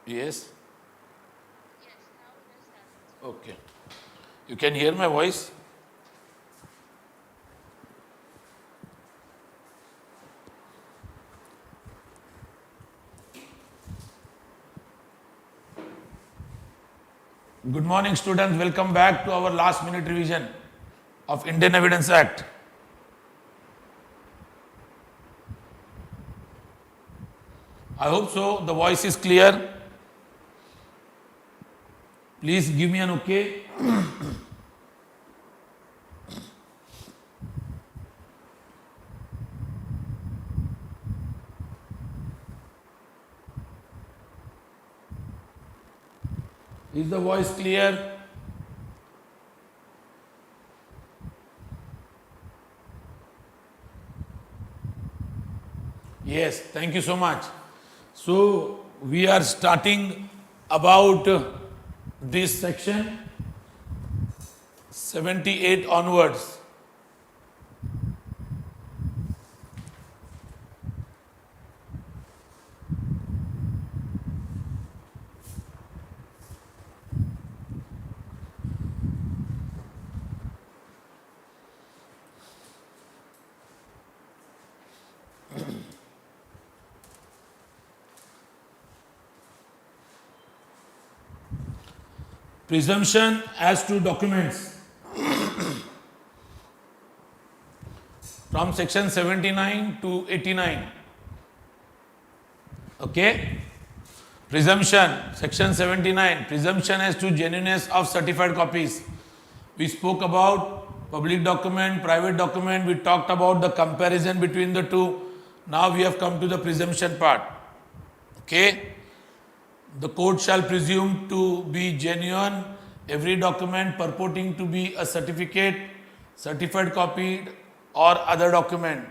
Yes? Okay. You can hear my voice? Good morning, students. Welcome back to our last minute revision of Indian Evidence Act. I hope so. The voice is clear. Please give me an okay. Is the voice clear? Yes, thank you so much. So, we are starting about this section 78 onwards. Presumption as to documents. From section 79 to 89. Okay? Presumption, section 79, presumption as to genuineness of certified copies. We spoke about public document, private document, we talked about the comparison between the two. Now we have come to the presumption part. Okay? The court shall presume to be genuine every document purporting to be a certificate, certified copy or other document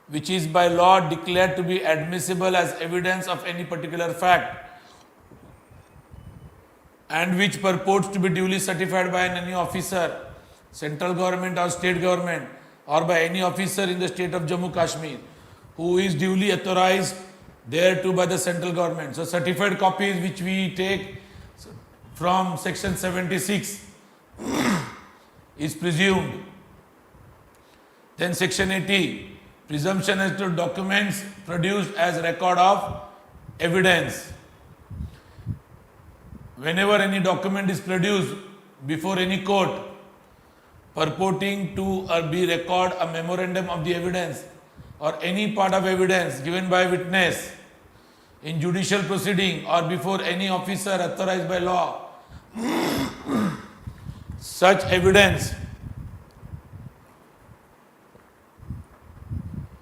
which is by law declared to be admissible as evidence of any particular fact and which purports to be duly certified by any officer, central government or state government or by any officer in the state of Jammu Kashmir who is duly authorized thereto by the central government. So certified copies which we take from section 76 is presumed. Then section 80, presumption as to documents produced as record of evidence. Whenever any document is produced before any court purporting to be record a memorandum of the evidence or any part of evidence given by witness in judicial proceeding or before any officer authorized by law, such evidence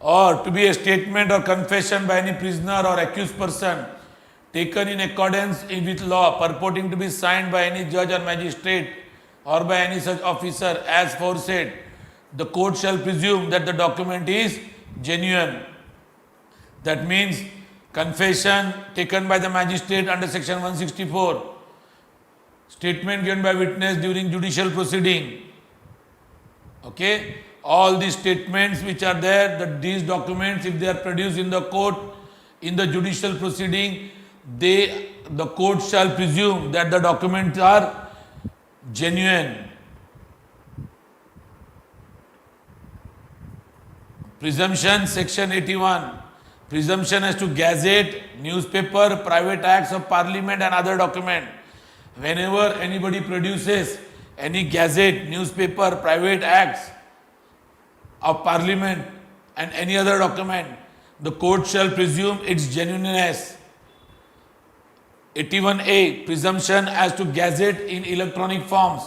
or to be a statement or confession by any prisoner or accused person taken in accordance with law purporting to be signed by any judge or magistrate or by any such officer as foresaid, the court shall presume that the document is genuine. That means confession taken by the magistrate under section 164, statement given by witness during judicial proceeding. Okay, all these statements which are there, that these documents, if they are produced in the court in the judicial proceeding, the court shall presume that the documents are genuine. Presumption, section 81. Presumption as to gazette, newspaper, private acts of parliament and other document. Whenever anybody produces any gazette, newspaper, private acts of parliament and any other document, the court shall presume its genuineness. 81A, presumption as to gazette in electronic forms.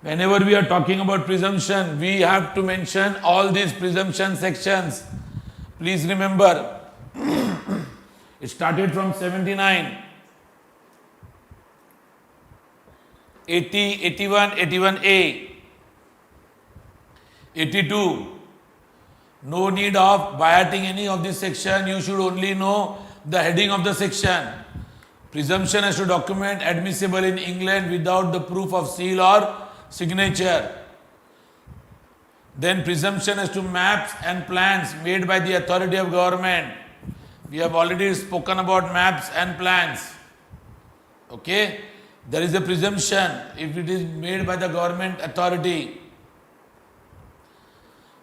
Whenever we are talking about presumption, we have to mention all these presumption sections. Please remember, it started from 79, 80, 81, 81A, 82. No need of biting any of this section, you should only know the heading of the section. Presumption as to document admissible in England without the proof of seal or signature. Then presumption as to maps and plans made by the authority of government. We have already spoken about maps and plans. Okay, there is a presumption if it is made by the government authority.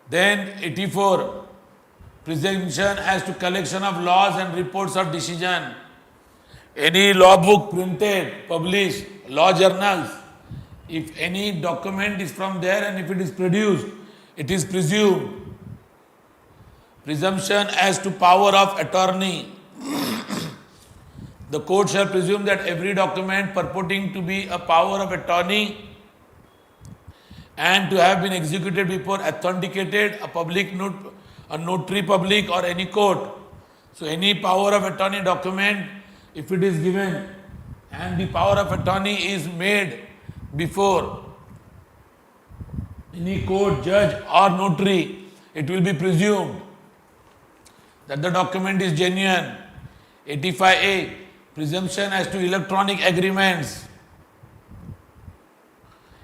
Then 84, presumption as to collection of laws and reports of decision. Any law book printed, published, law journals, if any document is from there and if it is produced, it is presumed. Presumption as to power of attorney. The court shall presume that every document purporting to be a power of attorney and to have been executed before authenticated a notary public or any court. So any power of attorney document, if it is given and the power of attorney is made before any court, judge or notary, it will be presumed that the document is genuine. 85A, presumption as to electronic agreements.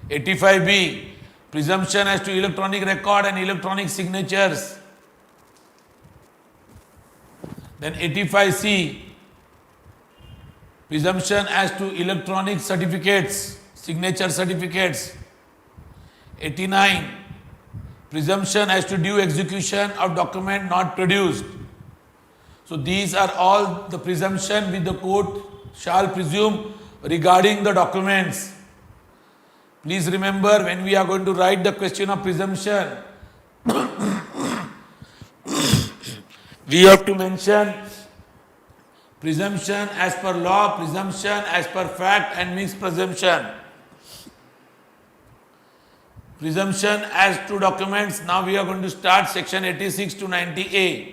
85B, presumption as to electronic record and electronic signatures. Then 85C, presumption as to electronic certificates, signature certificates. 89, presumption as to due execution of document not produced. So these are all the presumption which the court shall presume regarding the documents. Please remember, when we are going to write the question of presumption, we have to mention presumption as per law, presumption as per fact and mixed presumption. Presumption as to documents. Now we are going to start section 86 to 90A.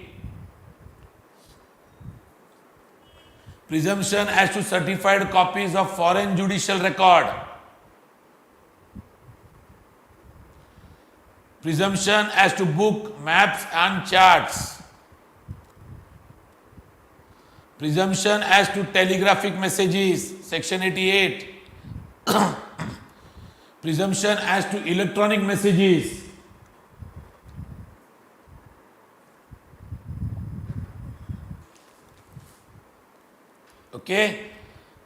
Presumption as to certified copies of foreign judicial record. Presumption as to book, maps and charts. Presumption as to telegraphic messages, section 88. Presumption as to electronic messages. Okay,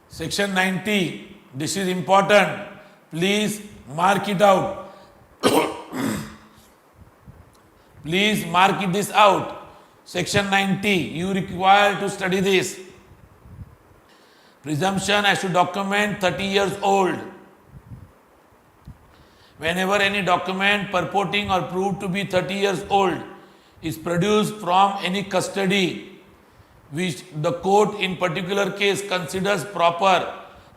section 90, this is important, please mark it out. Please mark this out. Section 90, you require to study this. Presumption as to document 30 years old. Whenever any document purporting or proved to be 30 years old is produced from any custody which the court in particular case considers proper,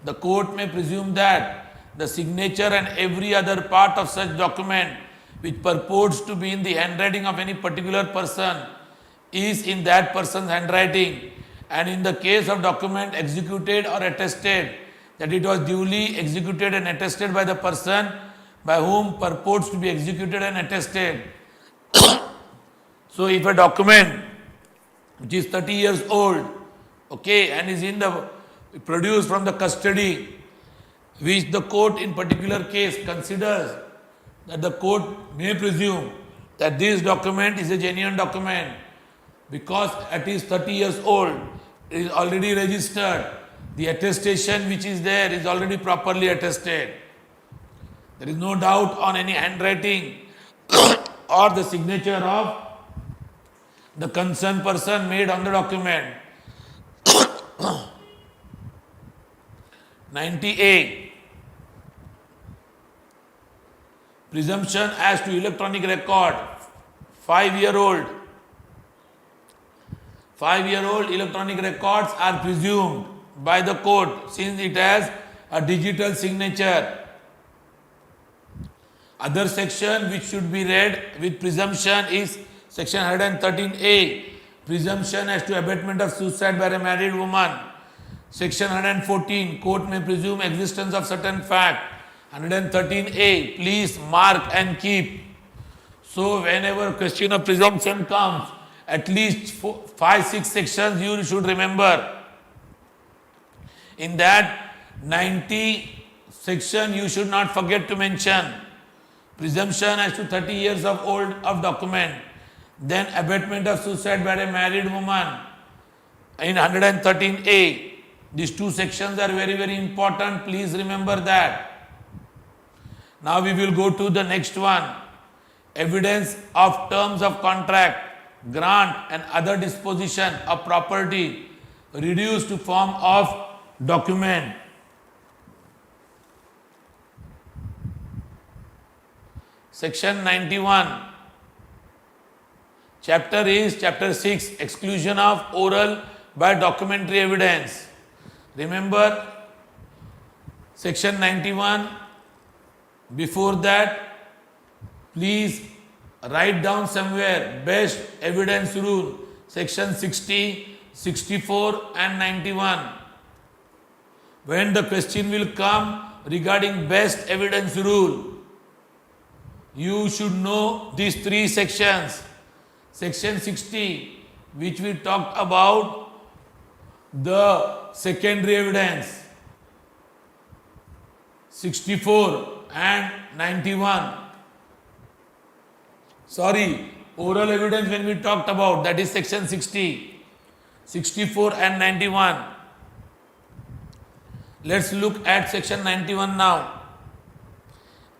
the court may presume that the signature and every other part of such document which purports to be in the handwriting of any particular person is in that person's handwriting, and in the case of document executed or attested, that it was duly executed and attested by the person by whom purports to be executed and attested. So if a document which is 30 years old, okay, and is produced from the custody, which the court in particular case considers that the court may presume that this document is a genuine document because it is 30 years old, it is already registered, the attestation which is there is already properly attested. There is no doubt on any handwriting or the signature of the concerned person made on the document. 90A, presumption as to electronic record, 5-year-old. 5-year-old electronic records are presumed by the court since it has a digital signature. Other section which should be read with presumption is section 113A, presumption as to abatement of suicide by a married woman. Section 114, court may presume existence of certain fact. 113A, please mark and keep. So whenever question of presumption comes, at least 5-6 sections you should remember. In that 90 section you should not forget to mention presumption as to 30 years of old of document, then abatement of suicide by a married woman in 113A, These two sections are very, very important. Please remember that. Now we will go to the next one. Evidence of terms of contract, grant and other disposition of property reduced to form of document. Section 91. Chapter is Chapter 6, exclusion of oral by documentary evidence. Remember, Section 91. Before that, please write down somewhere best evidence rule, Section 60, 64 and 91. When the question will come regarding best evidence rule, you should know these three sections. Section 60, which we talked about the secondary evidence. 64 and 91. Sorry, oral evidence when we talked about, that is section 60, 64 and 91. Let's look at section 91 now.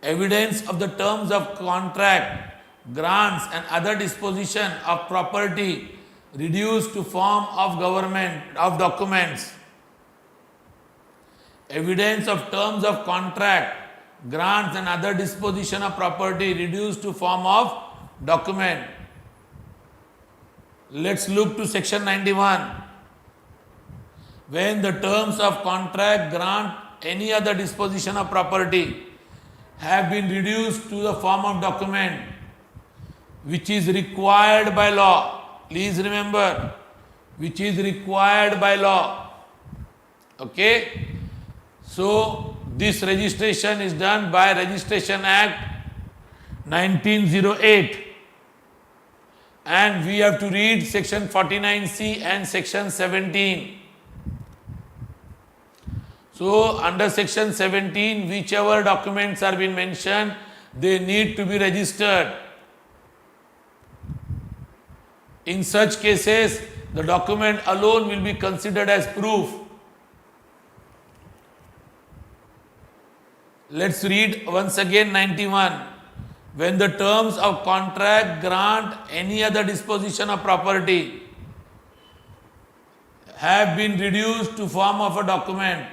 Evidence of the terms of contract, grants and other disposition of property reduced to form of government of documents. Evidence of terms of contract, grants and other disposition of property reduced to form of document. Let's look to section 91. When the terms of contract, grant, any other disposition of property have been reduced to the form of document which is required by law. Please remember, which is required by law. Okay? So, this registration is done by Registration Act 1908. And we have to read section 49C and section 17. So, under section 17, whichever documents are being mentioned, they need to be registered. In such cases, the document alone will be considered as proof. Let's read once again 91. When the terms of contract, grant, any other disposition of property have been reduced to form of a document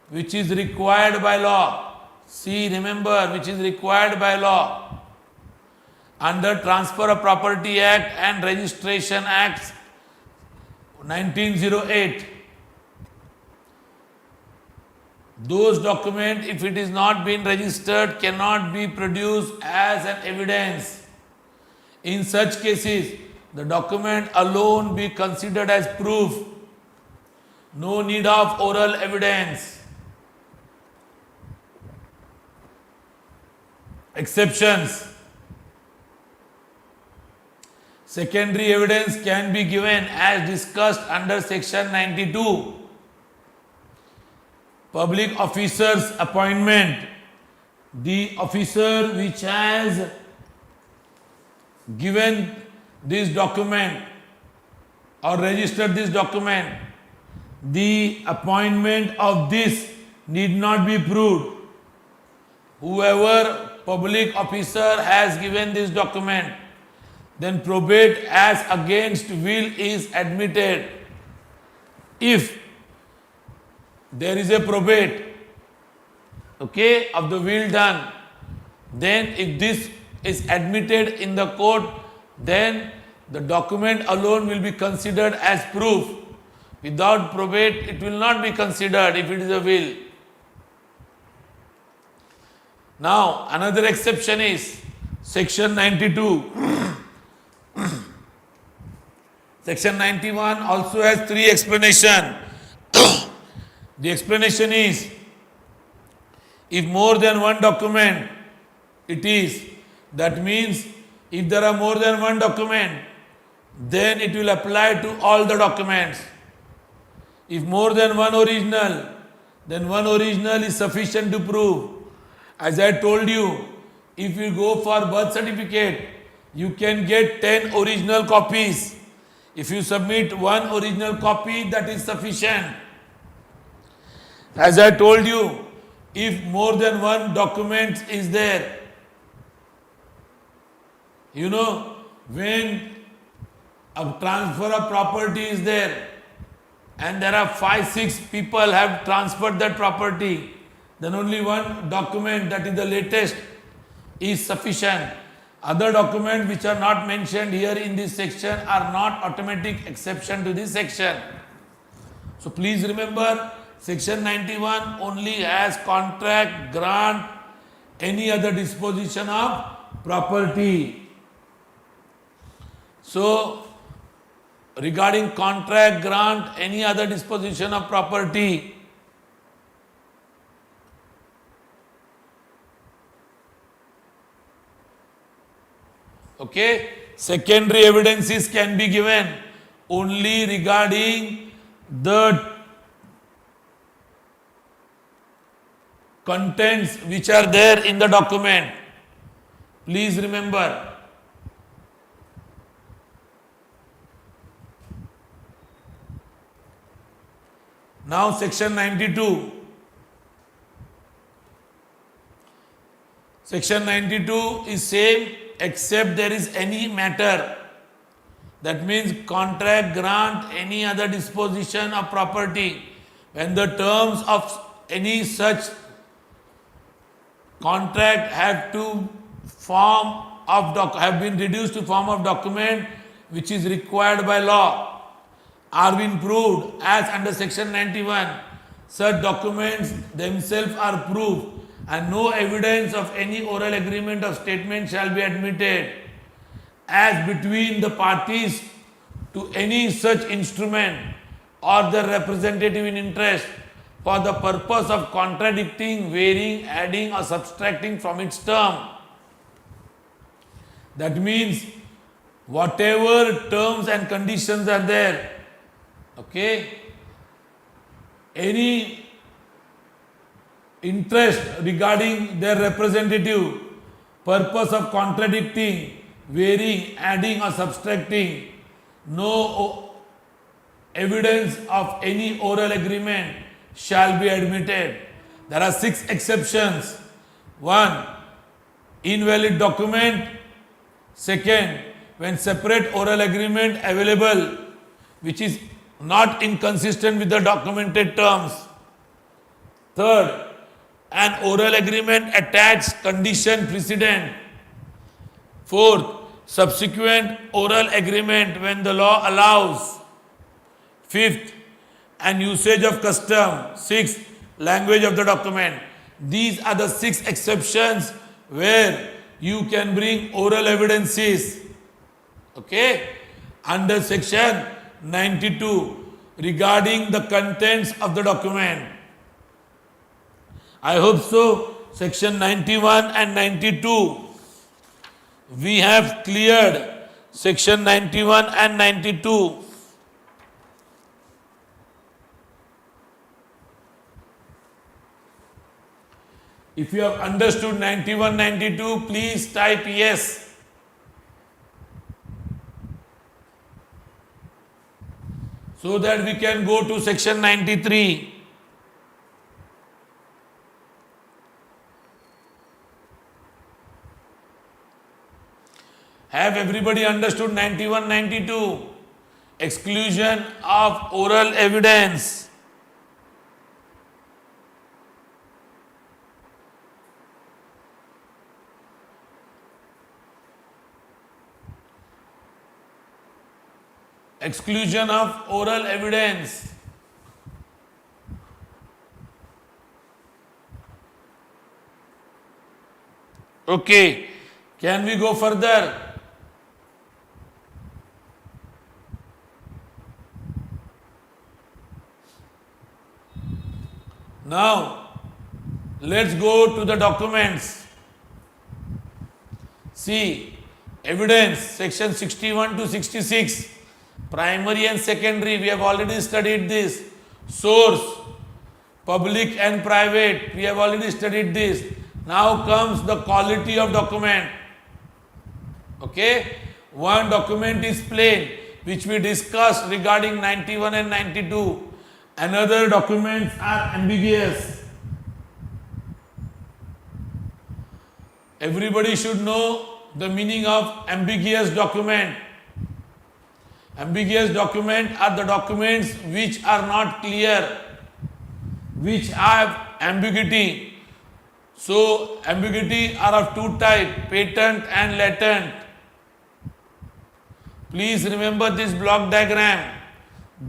which is required by law. See, remember, which is required by law. Under Transfer of Property Act and Registration Acts 1908. Those documents, if it is not been registered, cannot be produced as an evidence. In such cases, the document alone be considered as proof. No need of oral evidence. Exceptions. Secondary evidence can be given as discussed under section 92. Public officer's appointment. The officer which has given this document or registered this document, the appointment of this need not be proved. Whoever public officer has given this document, then probate as against will is admitted. If there is a probate, okay, of the will done, then if this is admitted in the court, then the document alone will be considered as proof. Without probate, it will not be considered if it is a will. Now, another exception is section 92. Section 91 also has three explanations. The explanation is, if more than one document it is, that means if there are more than one document, then it will apply to all the documents. If more than one original, then one original is sufficient to prove. As I told you, if you go for birth certificate, you can get 10 original copies. If you submit one original copy, that is sufficient. As I told you, if more than one document is there, when a transfer of property is there and there are 5-6 people have transferred that property, then only one document, that is the latest, is sufficient. Other documents which are not mentioned here in this section are not automatic exception to this section. So please remember, section 91 only has contract, grant, any other disposition of property. So regarding contract, grant, any other disposition of property, okay, secondary evidences can be given only regarding the contents which are there in the document. Please remember. Now section 92. Section 92 is same except there is any matter. That means contract, grant, any other disposition of property. When the terms of any such contract have been reduced to form of document which is required by law, are being proved as under section 91, such documents themselves are proved and no evidence of any oral agreement or statement shall be admitted as between the parties to any such instrument or their representative in interest for the purpose of contradicting, varying, adding or subtracting from its term. That means whatever terms and conditions are there, okay, any interest regarding their representative, purpose of contradicting, varying, adding or subtracting, no evidence of any oral agreement shall be admitted. There are 6 exceptions. 1, invalid document. Second, when separate oral agreement available which is not inconsistent with the documented terms. Third, an oral agreement attached condition precedent. Fourth, subsequent oral agreement when the law allows. Fifth, an usage of custom. Sixth, language of the document. These are the 6 exceptions where you can bring oral evidences. Okay? Under section 92 regarding the contents of the document. I hope so. Section 91 and 92 we have cleared. Section 91 and 92. If you have understood 91, 92, please type yes. So that we can go to section 93. Have everybody understood 91, 92? Exclusion of oral evidence. Exclusion of oral evidence. Okay, can we go further? Now, let's go to the documents. See, evidence, section 61 to 66. Primary and secondary, we have already studied this. Source, public and private, we have already studied this. Now comes the quality of document. Okay, one document is plain, which we discussed regarding 91 and 92, Another documents are ambiguous. Everybody should know the meaning of ambiguous document. Ambiguous document are the documents which are not clear, which have ambiguity. So ambiguity are of two types, patent and latent. Please remember this block diagram.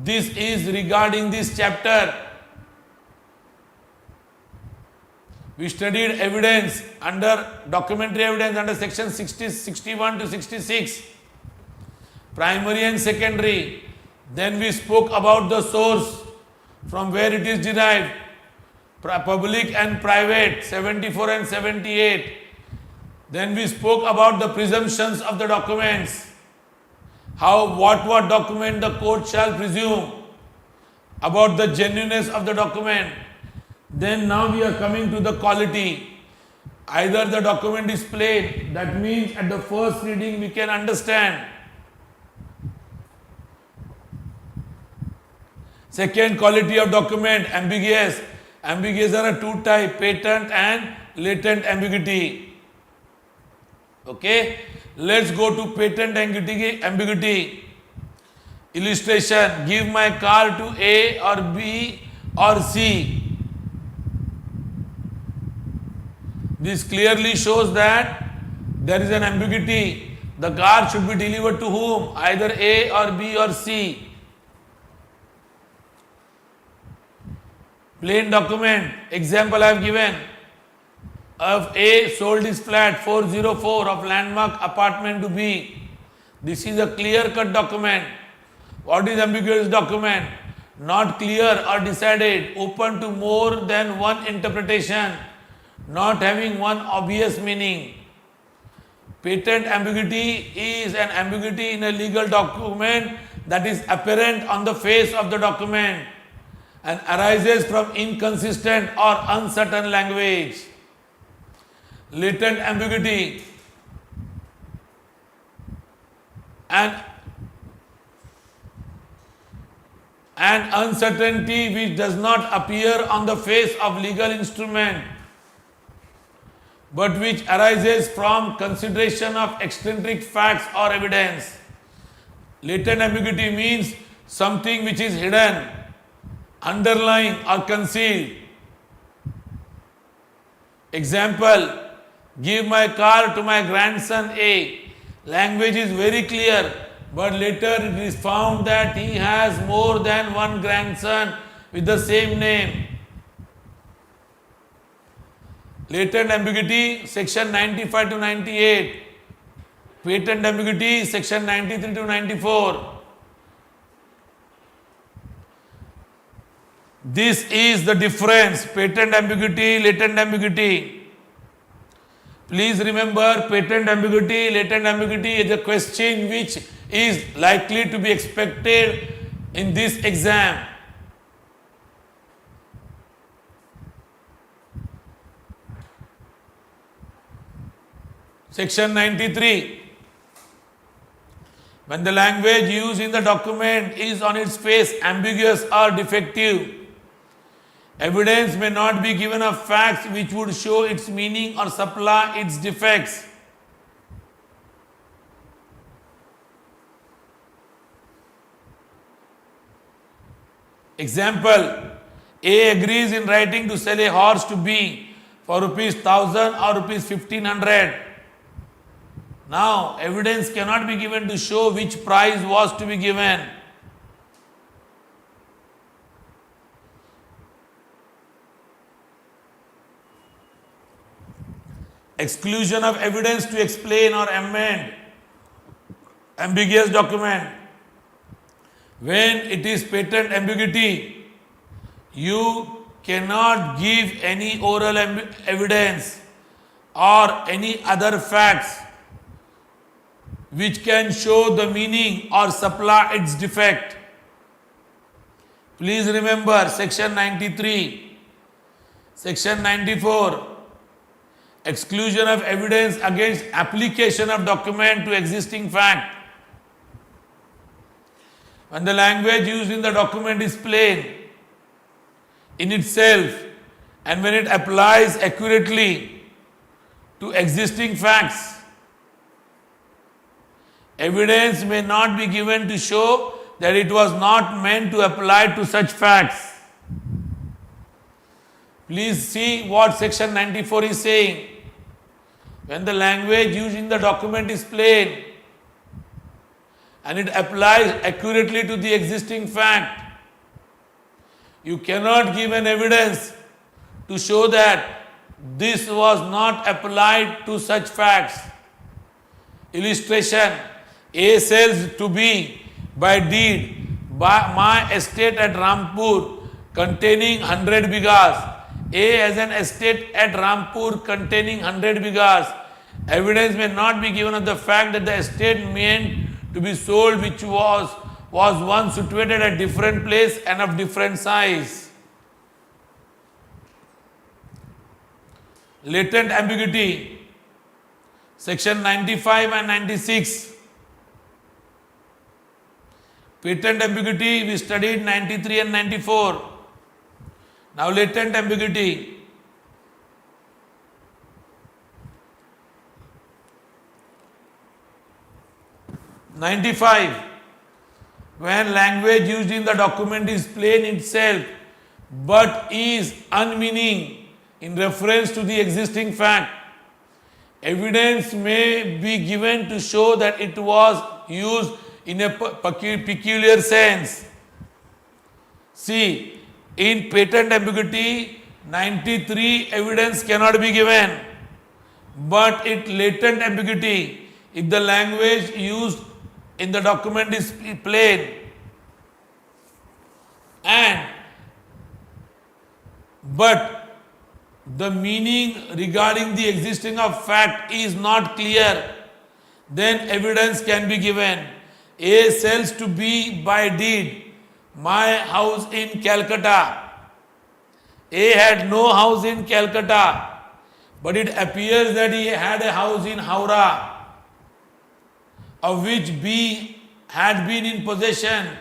This is regarding this chapter. We studied evidence under documentary evidence under section 61 to 66, primary and secondary. Then we spoke about the source from where it is derived, public and private, 74 and 78. Then we spoke about the presumptions of the documents. What document the court shall presume about the genuineness of the document. Then now we are coming to the quality. Either the document is plain, that means at the first reading we can understand. Second, quality of document, ambiguous. Ambiguous are a two type, patent and latent ambiguity. Okay, let's go to patent ambiguity. Illustration, give my car to A or B or C. This clearly shows that there is an ambiguity. The car should be delivered to whom? Either A or B or C. Plain document. Example I have given. Of A sold his flat 404 of landmark apartment to B. This is a clear-cut document. What is ambiguous document? Not clear or decided, open to more than one interpretation, not having one obvious meaning. Patent ambiguity is an ambiguity in a legal document that is apparent on the face of the document and arises from inconsistent or uncertain language. Latent ambiguity and uncertainty which does not appear on the face of legal instrument but which arises from consideration of extrinsic facts or evidence. Latent ambiguity means something which is hidden, underlying or concealed. Example, give my car to my grandson A. Language is very clear, but later it is found that he has more than one grandson with the same name. Latent ambiguity, section 95 to 98. Patent ambiguity, section 93 to 94. This is the difference, patent ambiguity, latent ambiguity. Please remember, patent ambiguity, latent ambiguity is a question which is likely to be expected in this exam. Section 93. When the language used in the document is on its face ambiguous or defective, evidence may not be given of facts which would show its meaning or supply its defects. Example, A agrees in writing to sell a horse to B for ₹1,000 or ₹1,500. Now, evidence cannot be given to show which price was to be given. Exclusion of evidence to explain or amend ambiguous document. When it is patent ambiguity, you cannot give any oral evidence or any other facts which can show the meaning or supply its defect. Please remember section 93, section 94, exclusion of evidence against application of document to existing fact. When the language used in the document is plain, in itself and when it applies accurately to existing facts, evidence may not be given to show that it was not meant to apply to such facts. Please see what section 94 is saying. When the language used in the document is plain and it applies accurately to the existing fact, you cannot give an evidence to show that this was not applied to such facts. Illustration: A sells to B by deed my estate at Rampur containing 100 bighas. A has an estate at Rampur containing 100 bighas. Evidence may not be given of the fact that the estate meant to be sold, which was once situated at different place and of different size. Latent ambiguity, section 95 and 96. Patent ambiguity we studied 93 and 94. Now latent ambiguity. (95) When language used in the document is plain itself but is unmeaning in reference to the existing fact, evidence may be given to show that it was used in a peculiar sense. See, in patent ambiguity 93 evidence cannot be given, but in latent ambiguity, if the language used in the document is plain but the meaning regarding the existing of fact is not clear, then evidence can be given. A sells to B by deed my house in Calcutta. A had no house in Calcutta, but it appears that he had a house in Howrah, of which B had been in possession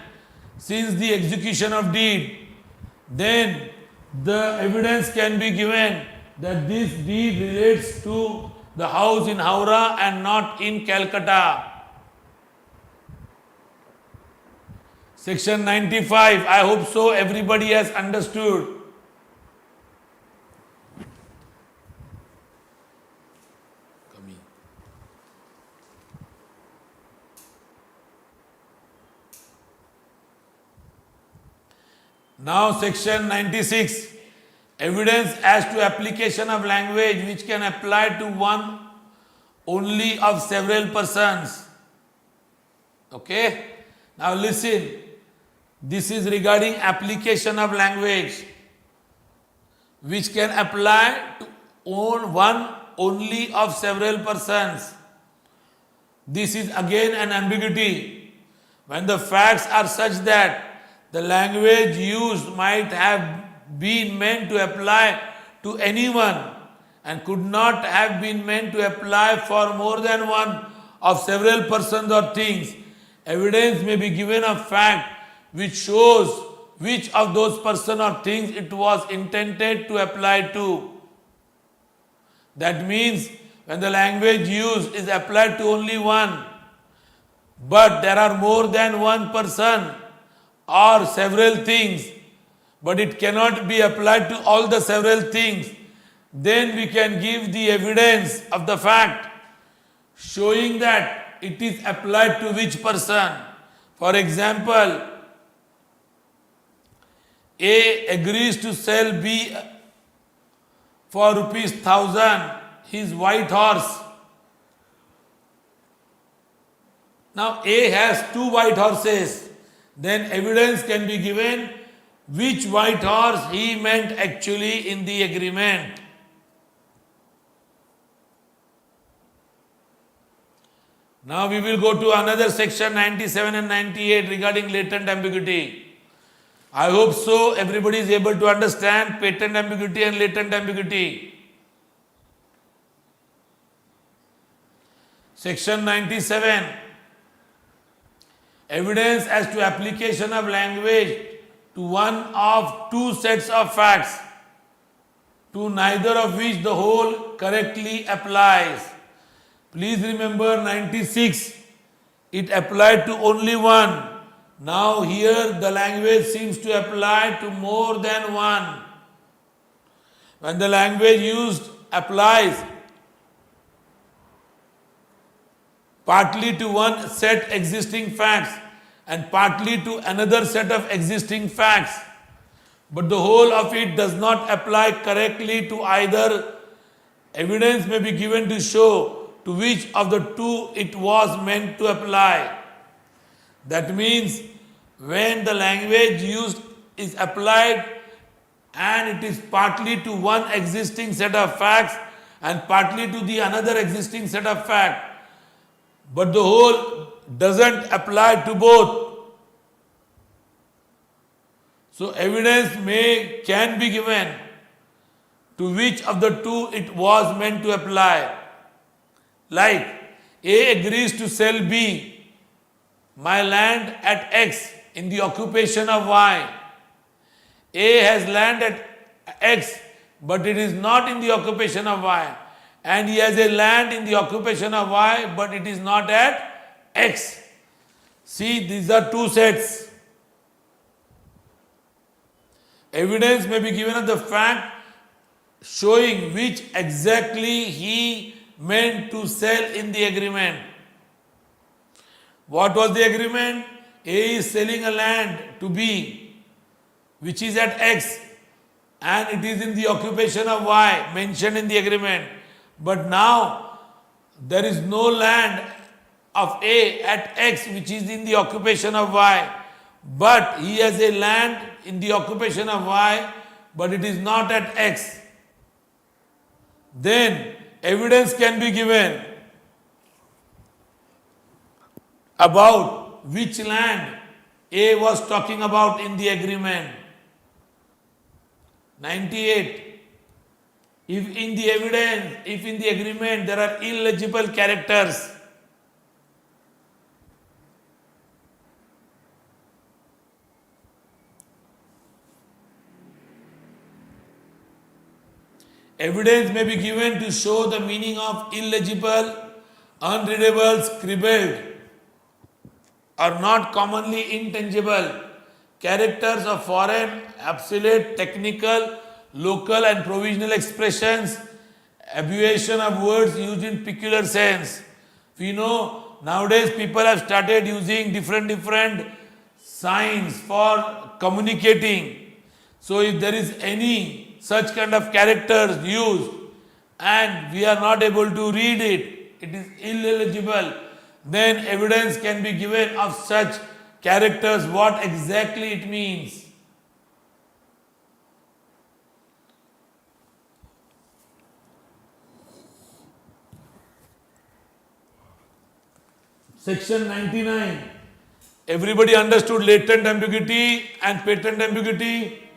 since the execution of deed. Then the evidence can be given that this deed relates to the house in Howrah and not in Calcutta. Section 95, I hope so everybody has understood. Now section 96, evidence as to application of language which can apply to one only of several persons. Okay? Now listen, this is regarding application of language which can apply to one only of several persons. This is again an ambiguity. When the facts are such that the language used might have been meant to apply to anyone and could not have been meant to apply for more than one of several persons or things, evidence may be given of fact which shows which of those persons or things it was intended to apply to. That means when the language used is applied to only one, but there are more than one person or several things, but it cannot be applied to all the several things, then we can give the evidence of the fact showing that it is applied to which person. For example, A agrees to sell B for ₹1,000 his white horse. Now A has 2 white horses. Then evidence can be given which white horse he meant actually in the agreement. Now we will go to another section 97 and 98 regarding latent ambiguity. I hope so everybody is able to understand patent ambiguity and latent ambiguity. Section 97. Evidence as to application of language to one of two sets of facts, to neither of which the whole correctly applies. Please remember 96, it applied to only one. Now here the language seems to apply to more than one. When the language used applies partly to one set existing facts and partly to another set of existing facts, but the whole of it does not apply correctly to either, evidence may be given to show to which of the two it was meant to apply. That means when the language used is applied and it is partly to one existing set of facts and partly to the another existing set of facts, but the whole doesn't apply to both. So evidence can be given to which of the two it was meant to apply. Like A agrees to sell B, my land at X in the occupation of Y. A has land at X, but it is not in the occupation of Y. And he has a land in the occupation of Y, but it is not at X. See, these are two sets. Evidence may be given of the fact showing which exactly he meant to sell in the agreement. What was the agreement? A is selling a land to B, which is at X, and it is in the occupation of Y, mentioned in the agreement. But now there is no land of A at X, which is in the occupation of Y, but he has a land in the occupation of Y, but it is not at X. Then evidence can be given about which land A was talking about in the agreement. 98. If in the evidence, if in the agreement there are illegible characters, evidence may be given to show the meaning of illegible, unreadable, scribbled, or not commonly intangible characters of foreign, absolute, technical, local and provisional expressions, abbreviation of words used in peculiar sense. We know nowadays people have started using different signs for communicating. So if there is any such kind of characters used and we are not able to read it, it is illegible, then evidence can be given of such characters, what exactly it means. Section 99. Everybody understood latent ambiguity and patent ambiguity?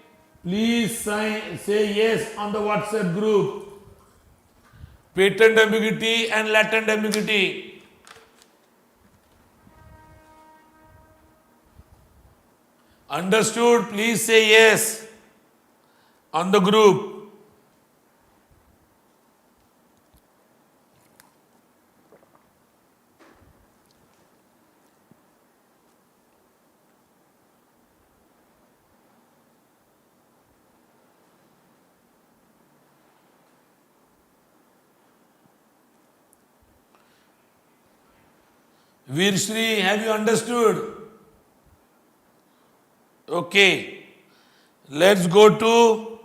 Please say yes on the WhatsApp group. Patent ambiguity and latent ambiguity. Understood? Please say yes on the group. Virshri, have you understood? Okay. Let's go to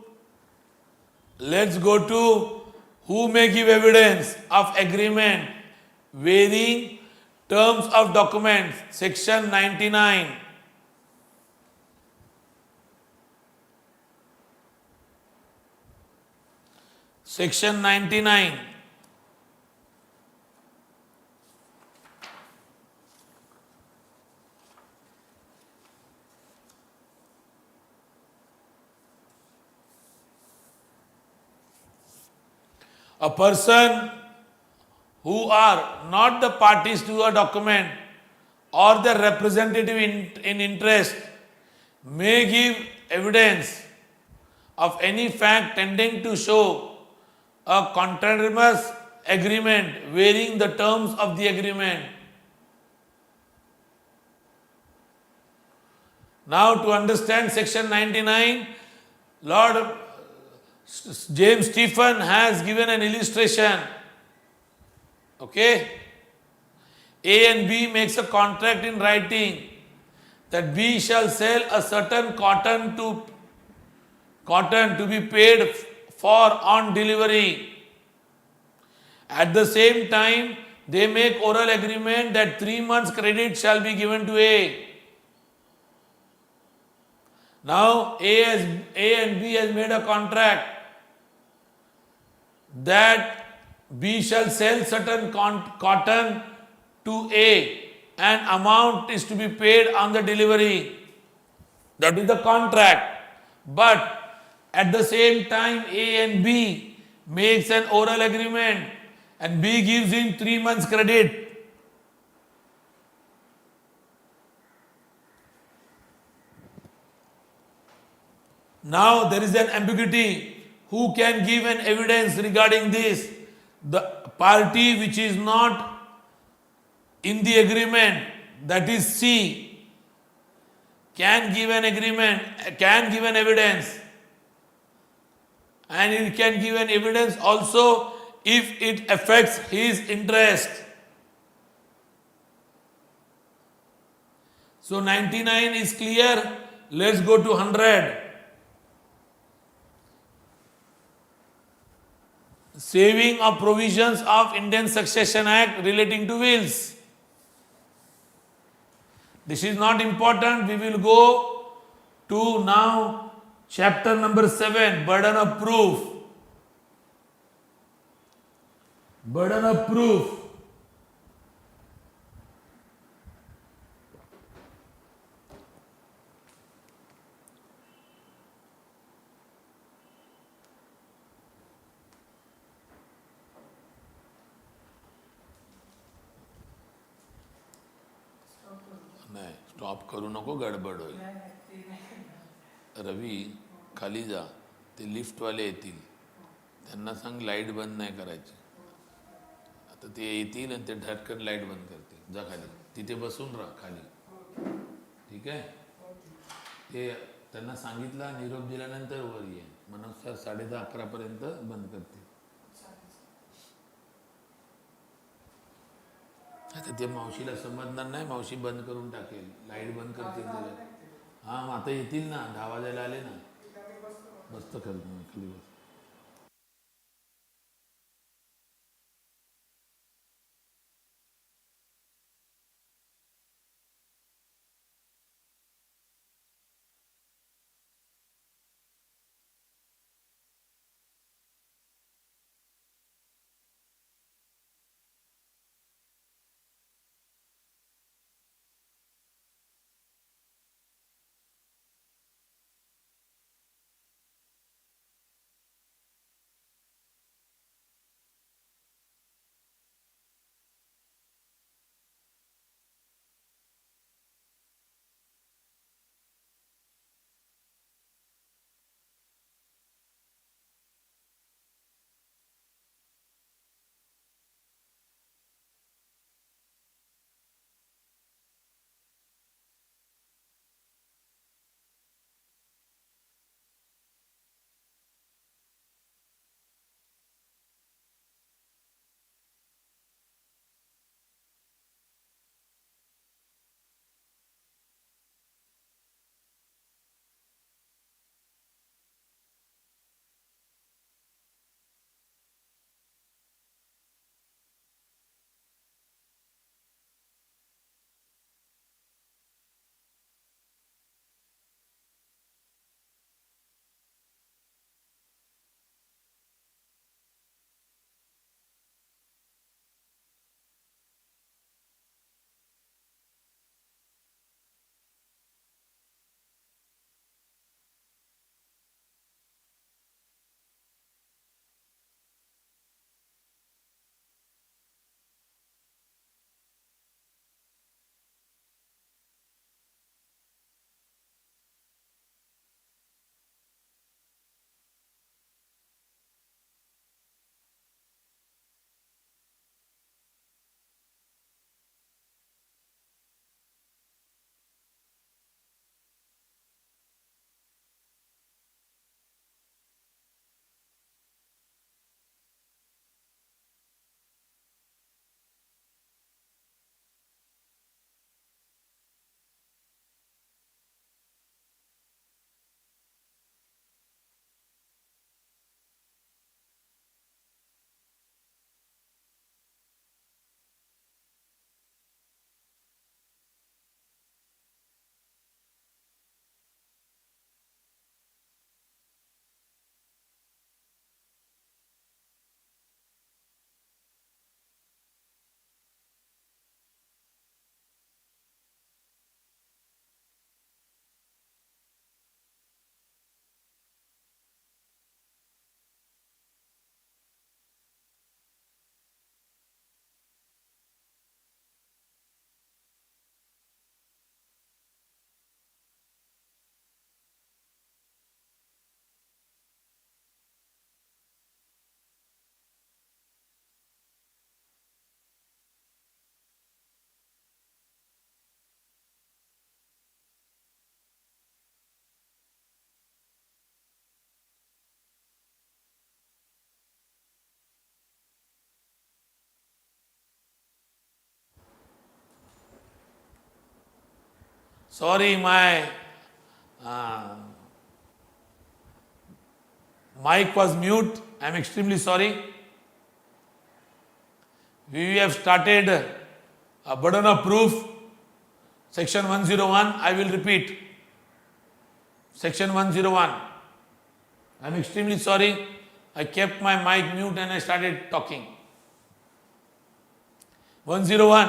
who may give evidence of agreement varying terms of documents. Section 99. Section 99. A person who are not the parties to a document or the representative in interest may give evidence of any fact tending to show a conterminous agreement varying the terms of the agreement. Now to understand section 99, Lord James Stephen has given an illustration. Okay? A and B makes a contract in writing that B shall sell a certain cotton to be paid for on delivery. At the same time, they make oral agreement that 3 months credit shall be given to A. Now A and B has made a contract that B shall sell certain cotton to A and amount is to be paid on the delivery. That is the contract. But at the same time A and B makes an oral agreement and B gives him 3 months credit. Now there is an ambiguity. Who can give an evidence regarding this? The party which is not in the agreement, that is C, can give an agreement, can give an evidence. And it can give an evidence also if it affects his interest. So 99 is clear. Let's go to 100. Saving of provisions of Indian Succession Act relating to wills. This is not important. We will go to now chapter number 7, burden of proof. Burden of proof. नाही, stop करू नको, गडबड होईल. रवी खाली जा, ते लिफ्टवाले येतील, त्यांना सांग लाईट बंद नाही करायची. आता ते येतील आणि ते ढटकन लाईट बंद करतील. जा खाली, तिथे बसून राहा खाली. ठीक आहे? ते त्यांना सांगितलं, निरोप दिल्यानंतर वर ये. म्हणून 10:30-11 पर्यंत बंद करतील. आता ते मावशीला समजणार नाही, मावशी बंद करून टाकेल, लाईट बंद करतील. हां, मग आता येतील ना, 10 वाजायला आले ना. बसतं खाली बस. Sorry, my uh, mic was mute. I am extremely sorry. We have started a burden of proof, section 101. I will repeat. Section 101. I am extremely sorry. I kept my mic mute and I started talking. 101.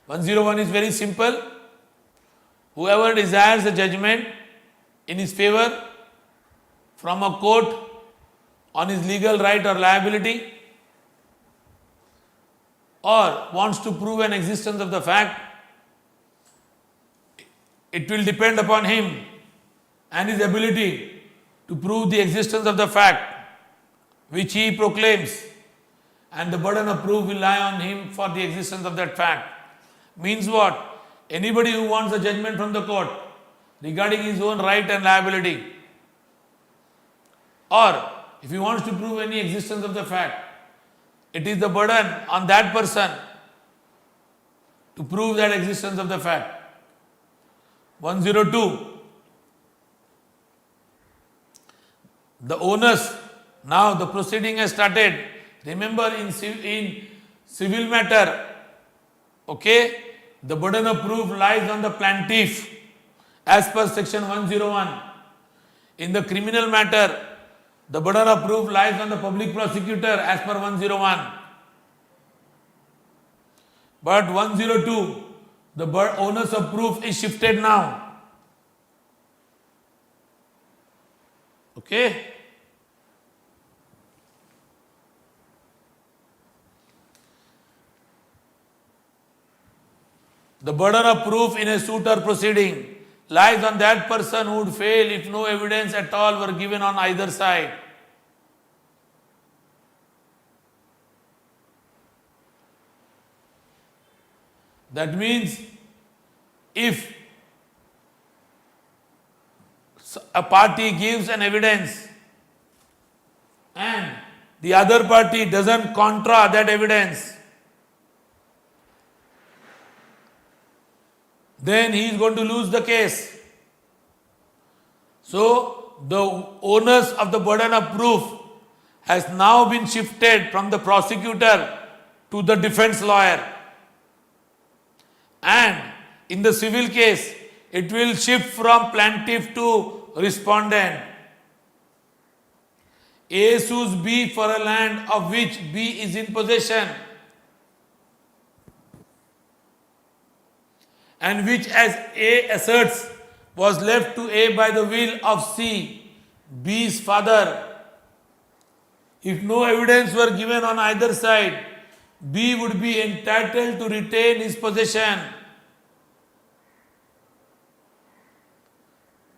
101 is very simple. Whoever desires a judgment in his favor from a court on his legal right or liability, or wants to prove an existence of the fact, it will depend upon him and his ability to prove the existence of the fact which he proclaims, and the burden of proof will lie on him for the existence of that fact. Means what? Anybody who wants a judgment from the court regarding his own right and liability, or if he wants to prove any existence of the fact, it is the burden on that person to prove that existence of the fact. 102. The onus. Now the proceeding has started. Remember, in civil matter, okay, the burden of proof lies on the plaintiff as per section 101. In the criminal matter, the burden of proof lies on the public prosecutor as per 101. But 102, the onus of proof is shifted now. Okay? The burden of proof in a suit or proceeding lies on that person who would fail if no evidence at all were given on either side. That means if a party gives an evidence and the other party doesn't contra that evidence, then he is going to lose the case. So the onus of the burden of proof has now been shifted from the prosecutor to the defense lawyer. And in the civil case, it will shift from plaintiff to respondent. A sues B for a land of which B is in possession, and which, as A asserts, was left to A by the will of C, B's father. If no evidence were given on either side, B would be entitled to retain his possession.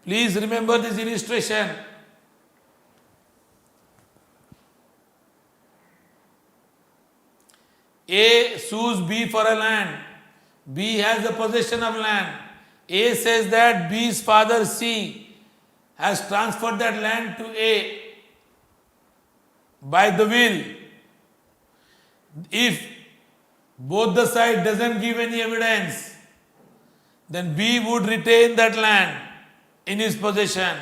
Please remember this illustration. A sues B for a land. B has the possession of land. A says that B's father C has transferred that land to A by the will. If both the side doesn't give any evidence, then B would retain that land in his possession.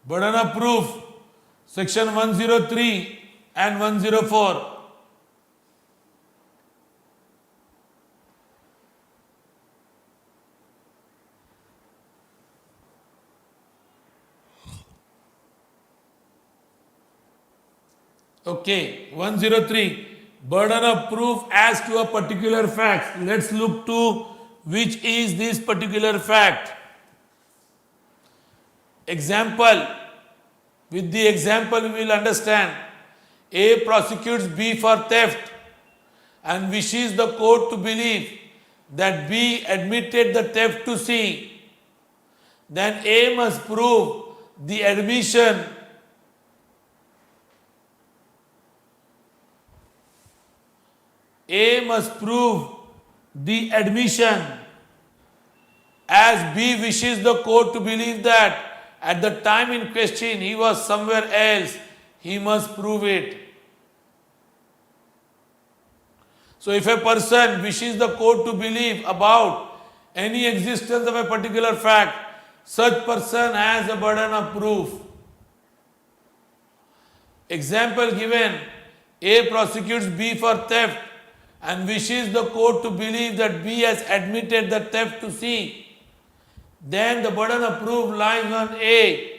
Burden of proof, section 103 and 104. Okay, 103. Burden of proof as to a particular fact. Let's look to which is this particular fact. Example. With the example we will understand. A prosecutes B for theft and wishes the court to believe that B admitted the theft to C. Then A must prove the admission as B wishes the court to believe that at the time in question he was somewhere else. He must prove it. So if a person wishes the court to believe about any existence of a particular fact, such person has a burden of proof. Example given, A prosecutes B for theft and wishes the court to believe that B has admitted the theft to C. Then the burden of proof lies on A.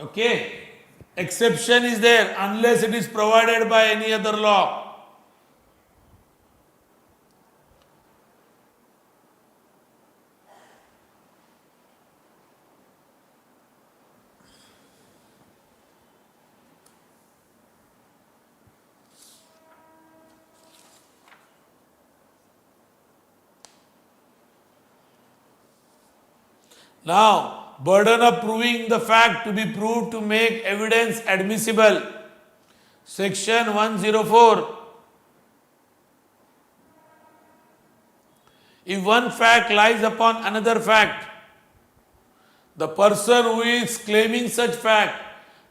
Okay, exception is there unless it is provided by any other law. Now, burden of proving the fact to be proved to make evidence admissible. Section 104. If one fact lies upon another fact, the person who is claiming such fact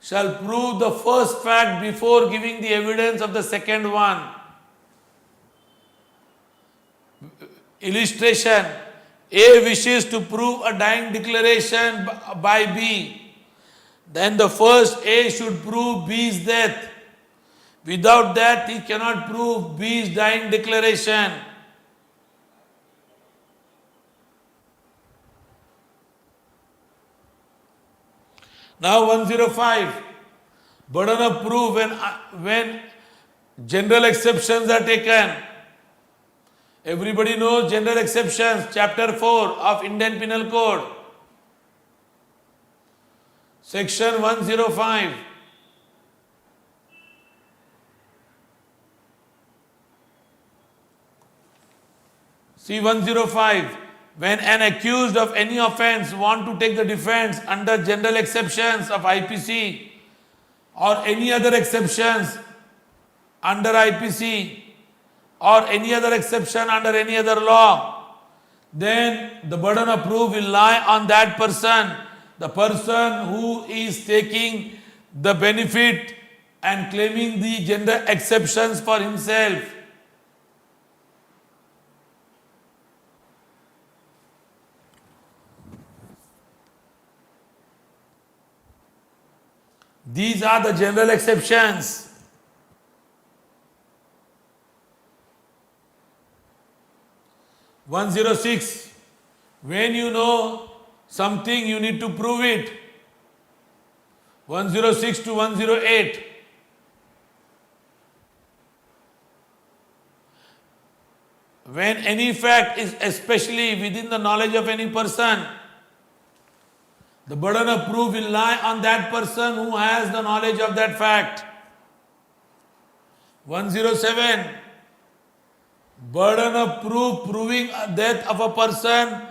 shall prove the first fact before giving the evidence of the second one. Illustration. A wishes to prove a dying declaration by B. Then the first A should prove B's death. Without that, he cannot prove B's dying declaration. Now 105. Burden of proof when general exceptions are taken. Everybody knows general exceptions, chapter 4 of Indian Penal Code. Section 105. See 105. When an accused of any offence want to take the defence under general exceptions of IPC or any other exceptions under IPC or any other exception under any other law, then the burden of proof will lie on that person, the person who is taking the benefit and claiming the general exceptions for himself. These are the general exceptions. 106. When you know something, you need to prove it. 106 to 108. When any fact is especially within the knowledge of any person, the burden of proof will lie on that person who has the knowledge of that fact. 107. Burden of proof proving death of a person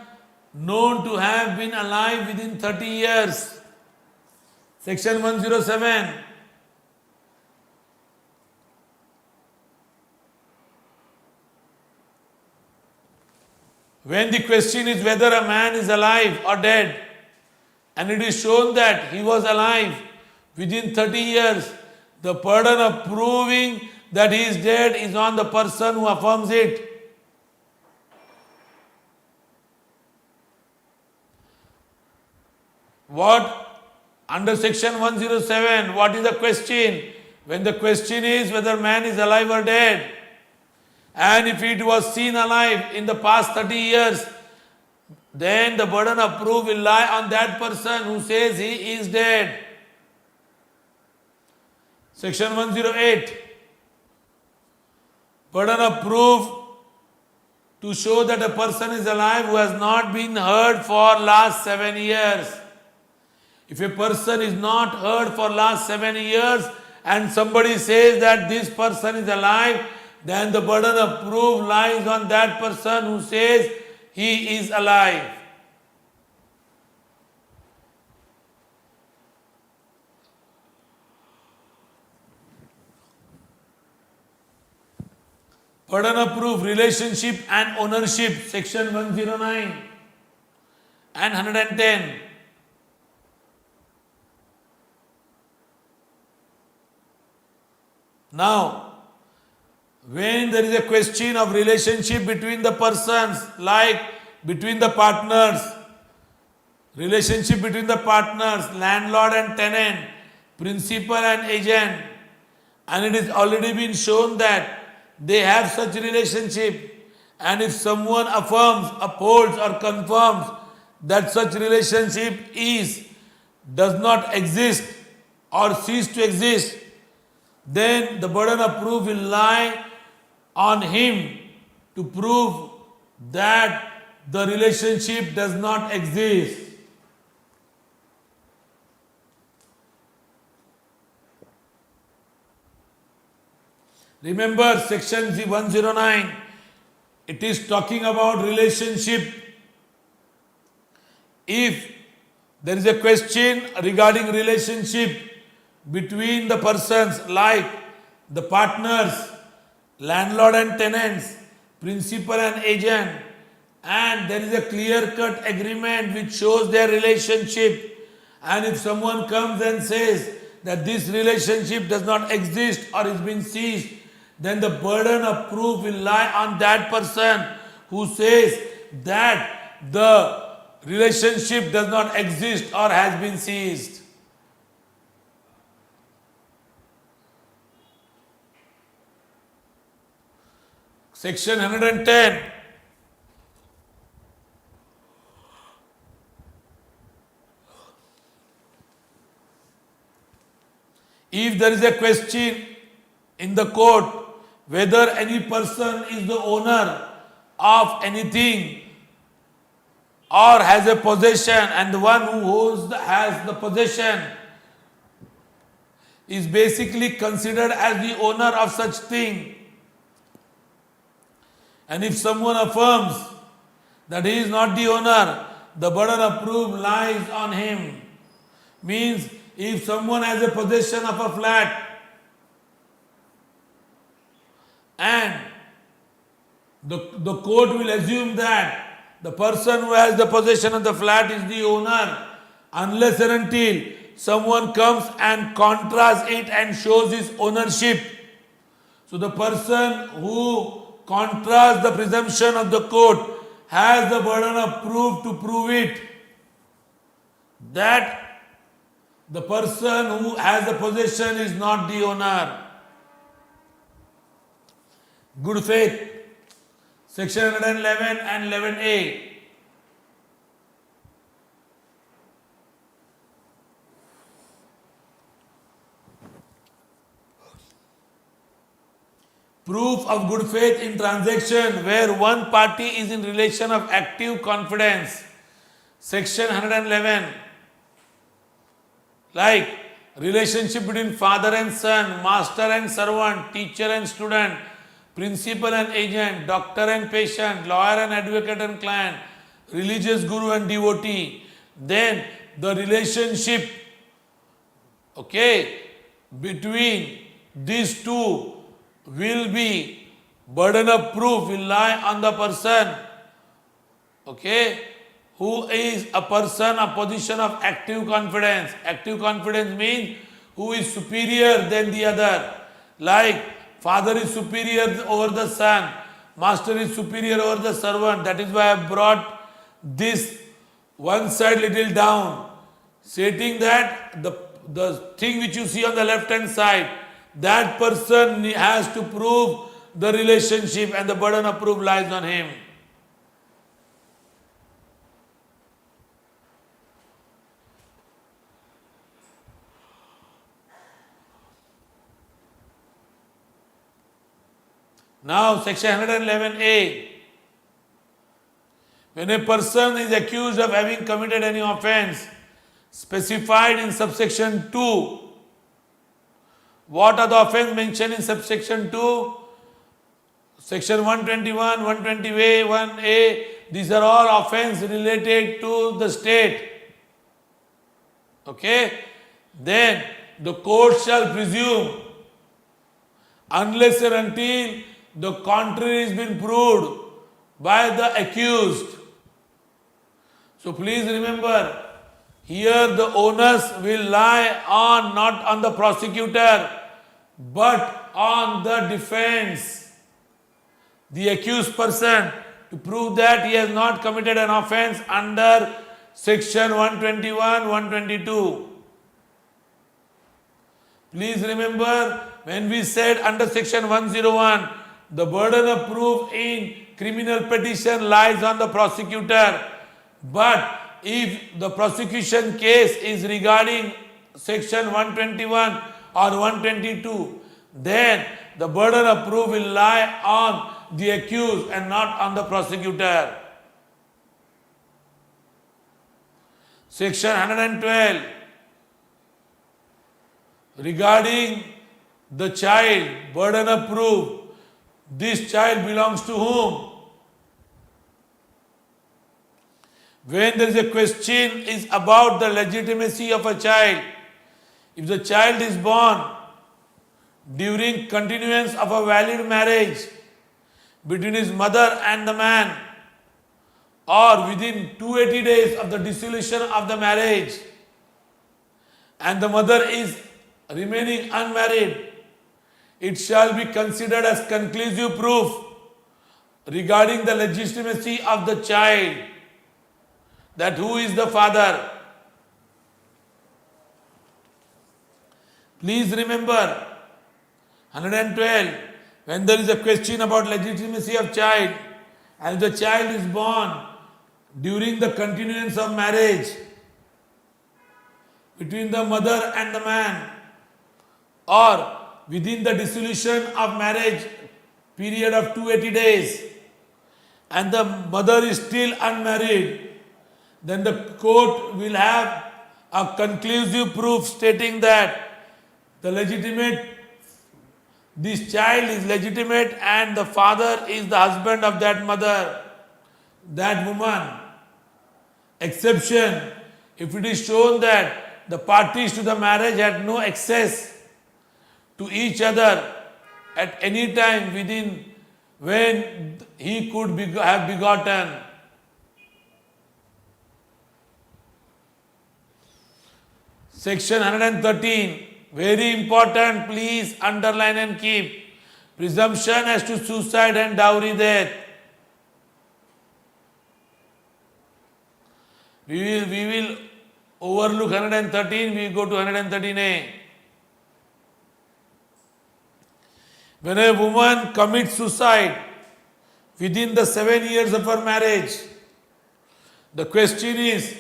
known to have been alive within 30 years. Section 107. When the question is whether a man is alive or dead, and it is shown that he was alive within 30 years, the burden of proving that he is dead is on the person who affirms it. What? Under section 107, what is the question? When the question is whether man is alive or dead, and if it was seen alive in the past 30 years, then the burden of proof will lie on that person who says he is dead. Section 108. Burden of proof to show that a person is alive who has not been heard for last 7 years. If a person is not heard for last 7 years and somebody says that this person is alive, then the burden of proof lies on that person who says he is alive. Burden of proof, relationship and ownership, section 109. and 110. Now, when there is a question of relationship between the persons, like between the partners, relationship between the partners, landlord and tenant, principal and agent, and it is already been shown that they have such relationship, and if someone affirms, upholds or confirms that such relationship does not exist or cease to exist, then the burden of proof will lie on him to prove that the relationship does not exist. Remember section 109, it is talking about relationship. If there is a question regarding relationship between the persons like the partners, landlord and tenants, principal and agent, and there is a clear-cut agreement which shows their relationship, and if someone comes and says that this relationship does not exist or is being ceased, then the burden of proof will lie on that person who says that the relationship does not exist or has been ceased. Section 110. If there is a question in the court whether any person is the owner of anything or has a possession, and the one who has the possession is basically considered as the owner of such thing, and if someone affirms that he is not the owner, the burden of proof lies on him. Means if someone has a possession of a flat and the court will assume that the person who has the possession of the flat is the owner, unless and until someone comes and contrasts it and shows his ownership. So the person who contrasts the presumption of the court has the burden of proof to prove it, that the person who has the possession is not the owner. Good faith, section 111 and 11A. Proof of good faith in transaction where one party is in relation of active confidence. Section 111. Like relationship between father and son, master and servant, teacher and student, principal and agent, doctor and patient, lawyer and advocate and client, religious guru and devotee. Then the relationship, between these two will be, burden of proof will lie on the person, who is a person of position of active confidence. Active confidence means who is superior than the other. Like father is superior over the son, master is superior over the servant. That is why I brought this one side little down, stating that the thing which you see on the left hand side, that person has to prove the relationship and the burden of proof lies on him. Now, section 111A. When a person is accused of having committed any offense specified in subsection 2, what are the offense mentioned in subsection 2? Section 121, 120A, 1A, these are all offense related to the state. Then the court shall presume, unless and until the contrary has been proved by the accused. So please remember, here the onus will lie on not on the prosecutor but on the defense, the accused person, to prove that he has not committed an offense under section 121, 122. Please remember, when we said under section 101, the burden of proof in criminal petition lies on the prosecutor. But if the prosecution case is regarding section 121 or 122, then the burden of proof will lie on the accused and not on the prosecutor. Section 112, regarding the child, burden of proof, this child belongs to whom? When there is a question is about the legitimacy of a child, if the child is born during continuance of a valid marriage between his mother and the man, or within 280 days of the dissolution of the marriage, and the mother is remaining unmarried, it shall be considered as conclusive proof regarding the legitimacy of the child, that who is the father. Please remember, 112, when there is a question about legitimacy of child, and the child is born during the continuance of marriage between the mother and the man, or within the dissolution of marriage period of 280 days, and the mother is still unmarried, then the court will have a conclusive proof stating that this child is legitimate and the father is the husband of that mother, that woman. Exception, if it is shown that the parties to the marriage had no access to each other at any time within when he could have begotten. Section 113, very important, please underline and keep. Presumption as to suicide and dowry death. We will overlook 113, we go to 113A. When a woman commits suicide within the 7 years of her marriage, the question is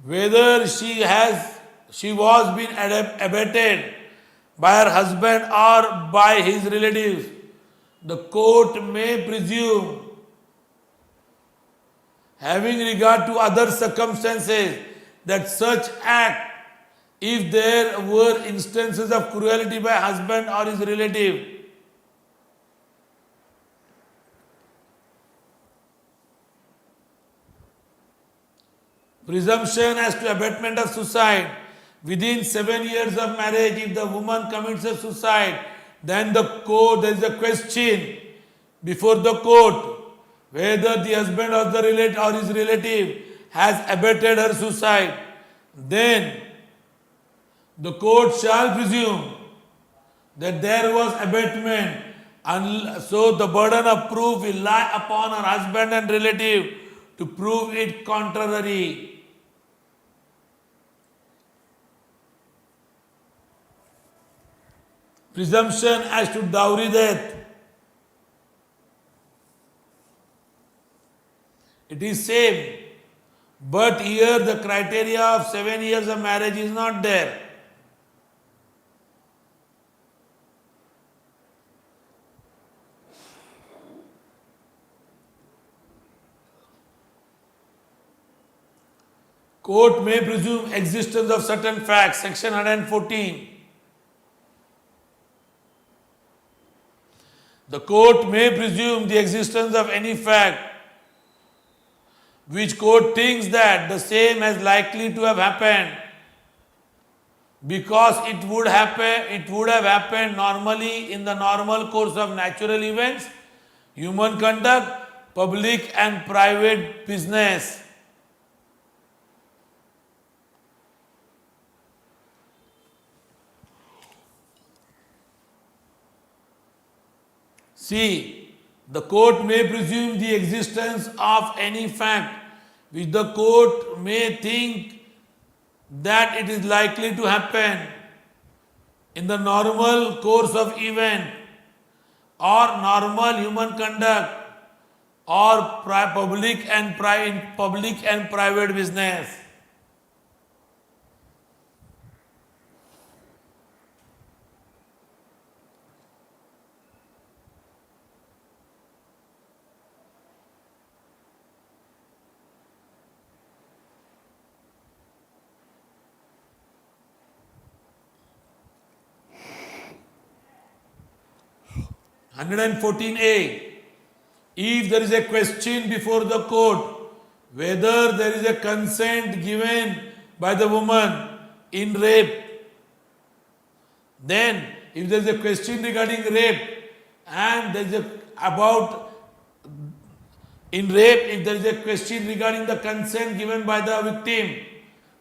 whether she was being abetted by her husband or by his relatives. The court may presume, having regard to other circumstances, that such act, if there were instances of cruelty by husband or his relative, presumption as to abatement of suicide within 7 years of marriage, if the woman commits a suicide, then there is a question before the court whether the husband or his relative has abated her suicide. Then the court shall presume that there was abatement, and so the burden of proof will lie upon her husband and relative to prove it contrary. Presumption as to dowry death. It is same, but here the criteria of 7 years of marriage is not there. Court may presume existence of certain facts, section 114. The court may presume the existence of any fact which court thinks that the same is likely to have happened, because it would have happened normally in the normal course of natural events, human conduct, public and private business. See, the court may presume the existence of any fact which the court may think that it is likely to happen in the normal course of event or normal human conduct or public and private business. (114a). If there is a question before the court whether there is a consent given by the woman in rape, then if there is a question regarding rape and there is if there is a question regarding the consent given by the victim,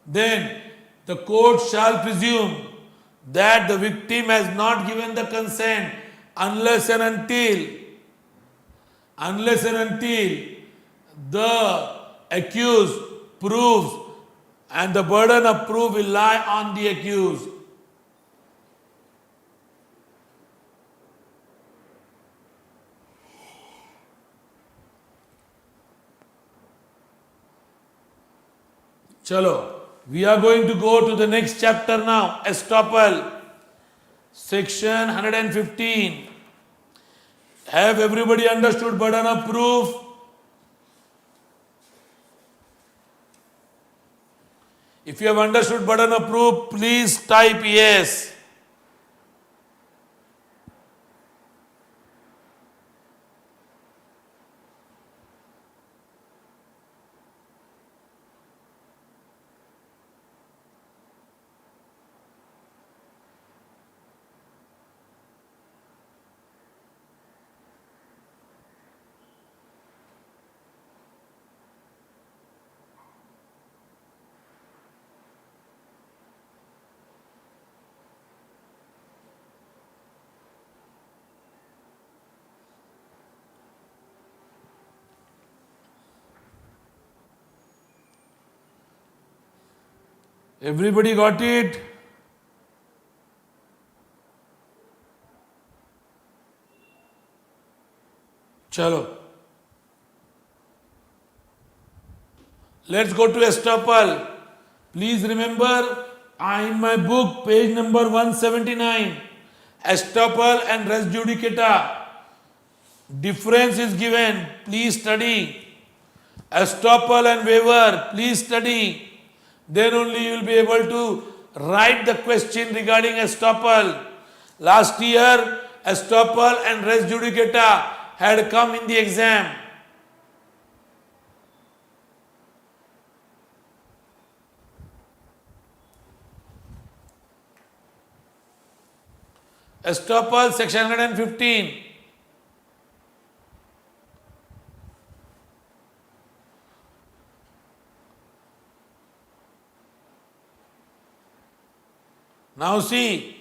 then the court shall presume that the victim has not given the consent unless and until the accused proves, and the burden of proof will lie on the accused. Chalo, we are going to go to the next chapter now, Estoppel, section 115. Have everybody understood burden of proof? If you have understood burden of proof, please type yes. Everybody got it? Chalo. Let's go to Estoppel. Please remember, in my book, page number 179, Estoppel and res judicata. Difference is given. Please study. Estoppel and waiver. Please study. Then only you will be able to write the question regarding estoppel. Last year, estoppel and res judicata had come in the exam. Estoppel, section 115. Now see,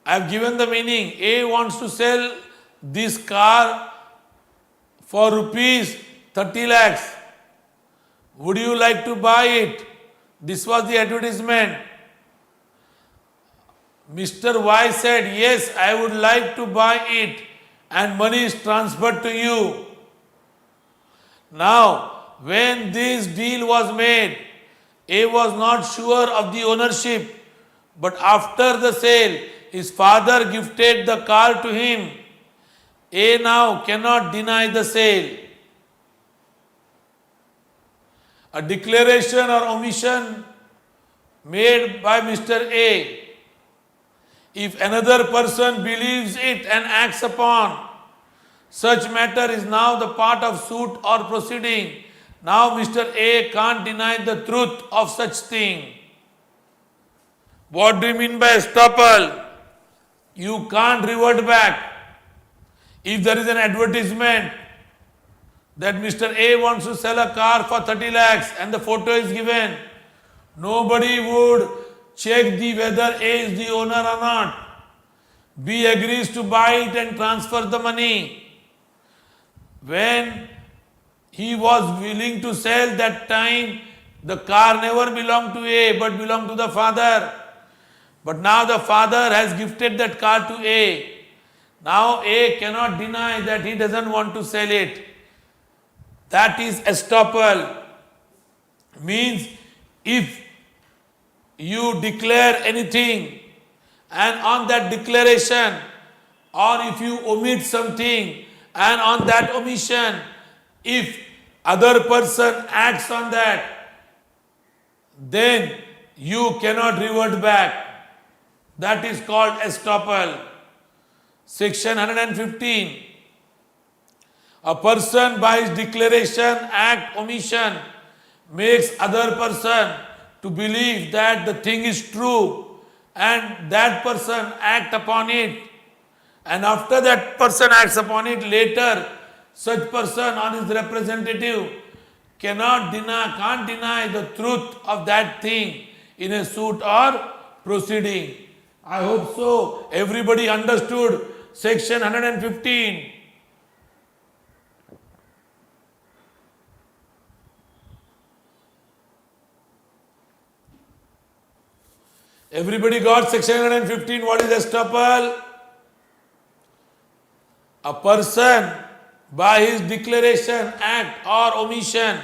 I have given the meaning. A wants to sell this car for rupees 30 lakhs. Would you like to buy it? This was the advertisement. Mr. Y said, yes, I would like to buy it, and money is transferred to you. Now, when this deal was made, A was not sure of the ownership. But after the sale, his father gifted the car to him. A now cannot deny the sale. A declaration or omission made by Mr. A. If another person believes it and acts upon, such matter is now the part of suit or proceeding. Now Mr. A can't deny the truth of such thing. What do you mean by estoppel? You can't revert back. If there is an advertisement that Mr. A wants to sell a car for 30 lakhs and the photo is given, nobody would check whether A is the owner or not. B agrees to buy it and transfer the money. when he was willing to sell, that time the car never belonged to A but belonged to the father. But now the father has gifted that car to A. Now A cannot deny that he doesn't want to sell it. That is estoppel. Means if you declare anything and on that declaration, or if you omit something and on that omission, if other person acts on that, then you cannot revert back. That is called estoppel. Section 115. A person by his declaration, act, omission makes other person to believe that the thing is true and that person act upon it. And after that person acts upon it, later such person or his representative can't deny the truth of that thing in a suit or proceeding. I hope so. Everybody understood section 115. Everybody got section 115. What is estoppel? A person by his declaration, act or omission,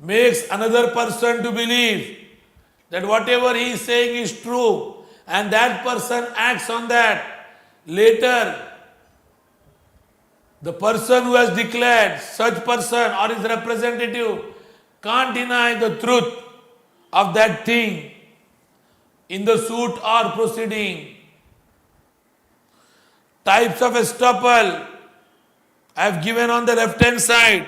makes another person to believe that whatever he is saying is true, and that person acts on that. Later, the person who has declared, such person or his representative can't deny the truth of that thing in the suit or proceeding. Types of estoppel I have given on the left hand side.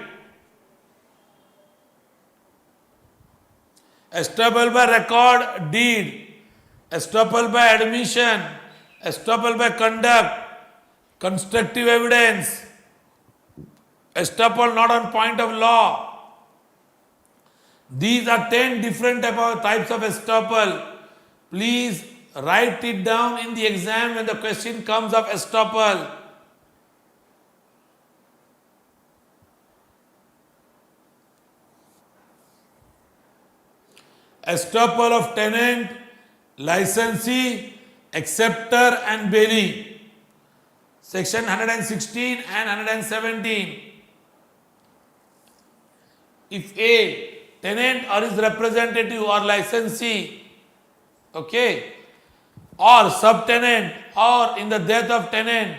Estoppel by record, deed. Estoppel by admission. Estoppel by conduct. Constructive evidence. Estoppel not on point of law. These are 10 different types of estoppel. Please write it down in the exam when the question comes of estoppel. Estoppel of tenant, licensee, acceptor and bailee. Section 116 and 117. If a tenant or his representative or licensee, or subtenant, or in the death of tenant,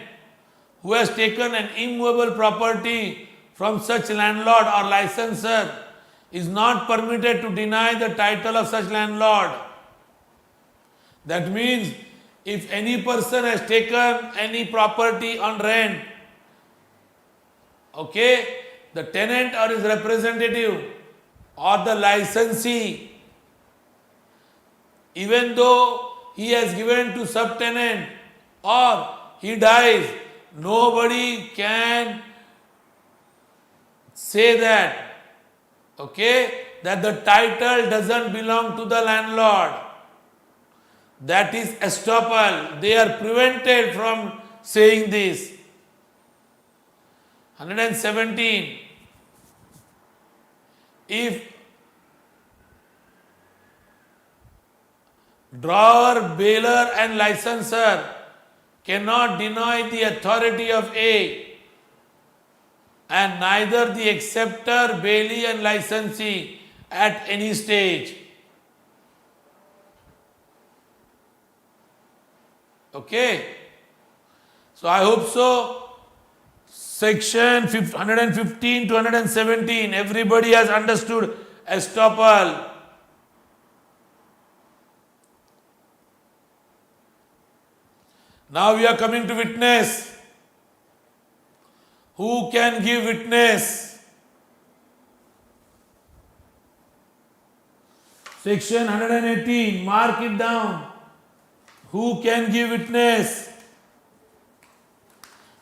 who has taken an immovable property from such landlord or licensor, is not permitted to deny the title of such landlord. That means if any person has taken any property on rent, the tenant or his representative or the licensee, even though he has given to subtenant or he dies, nobody can say that, that the title doesn't belong to the landlord. That is estoppel. They are prevented from saying this. 117. If drawer, bailer and licensor cannot deny the authority of A, and neither the acceptor, bailee and licensee at any stage. So I hope so. Section 115 to 117, everybody has understood estoppel. Now we are coming to witness. Who can give witness? Section 118, mark it down. Who can give witness?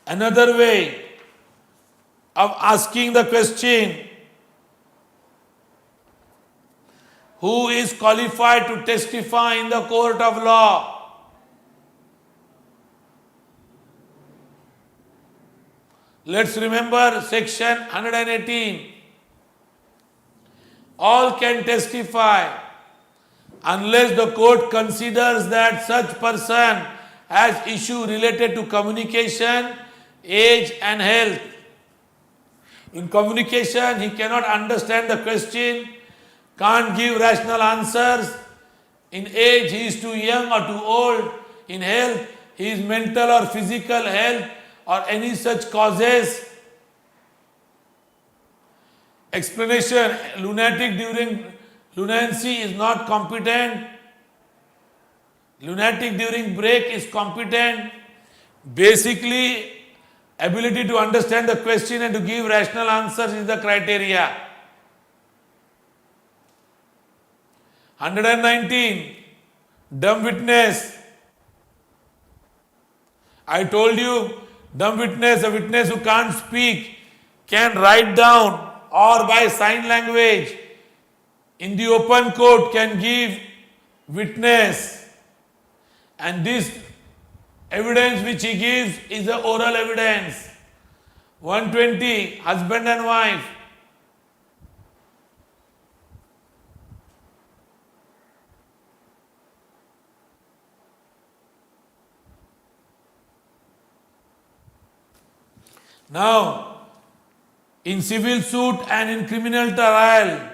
Another way of asking the question, who is qualified to testify in the court of law? Let's remember section 118. All can testify unless the court considers that such person has issue related to communication, age and health. In communication, he cannot understand the question, can't give rational answers. In age, he is too young or too old. In health, he is mental or physical health or any such causes. Explanation, lunatic during lunacy is not competent. Lunatic during break is competent. Basically, ability to understand the question and to give rational answers is the criteria. 119. Dumb witness. I told you, dumb witness, a witness who can't speak, can write down or by sign language in the open court can give witness, and this evidence which he gives is the oral evidence. 120. Husband and wife. Now, in civil suit and in criminal trial,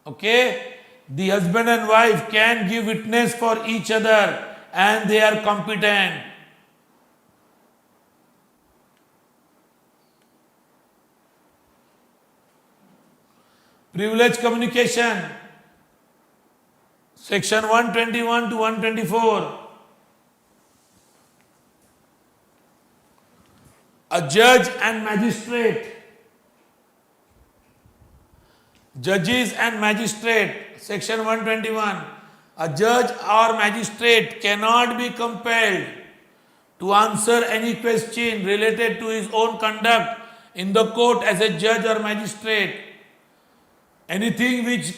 okay, the husband and wife can give witness for each other and they are competent. Privilege communication, section 121 to 124. A judge and magistrate. Judges and magistrate, section 121. A judge or magistrate cannot be compelled to answer any question related to his own conduct in the court as a judge or magistrate. Anything which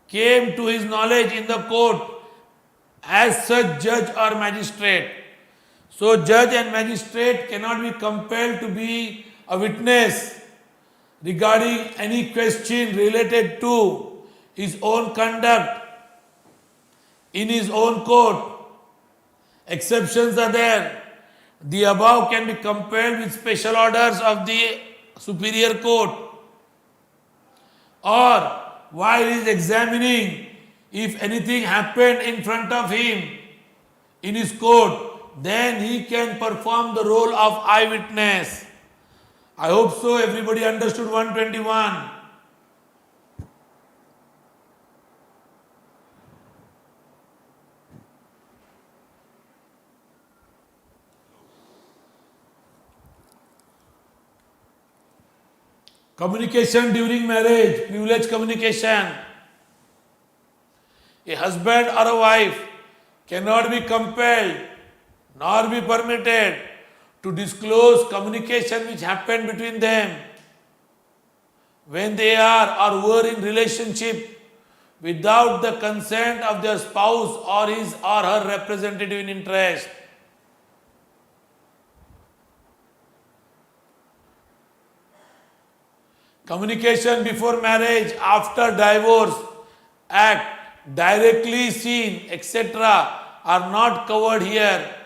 came to his knowledge in the court as such judge or magistrate. So judge and magistrate cannot be compelled to be a witness regarding any question related to his own conduct in his own court. Exceptions are there. The above can be compelled with special orders of the superior court, or while he is examining, if anything happened in front of him in his court, then he can perform the role of eyewitness. I hope so everybody understood 121. Communication during marriage, privilege communication. A husband or a wife cannot be compelled nor be permitted to disclose communication which happened between them when they are or were in relationship without the consent of their spouse or his or her representative in interest. Communication before marriage, after divorce, act, directly seen, etc. are not covered here.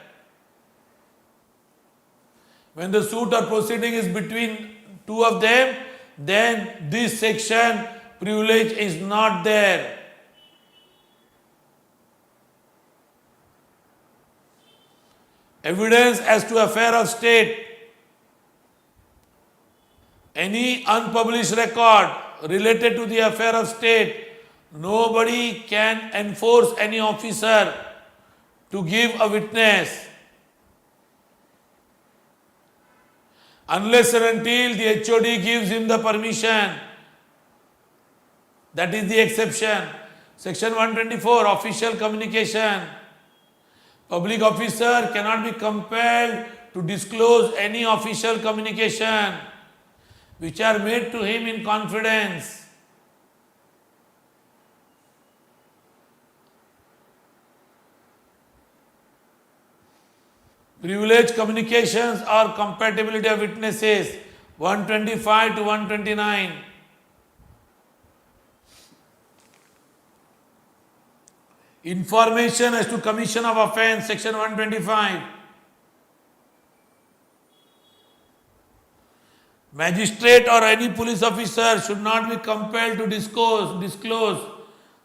When the suit or proceeding is between two of them, then this section privilege is not there. Evidence as to affair of state. Any unpublished record related to the affair of state, nobody can enforce any officer to give a witness unless and until the HOD gives him the permission. That is the exception. Section 124, official communication. Public officer cannot be compelled to disclose any official communication which are made to him in confidence. Privileged communications or compatibility of witnesses, 125 to 129. Information as to commission of offence, section 125. Magistrate or any police officer should not be compelled to disclose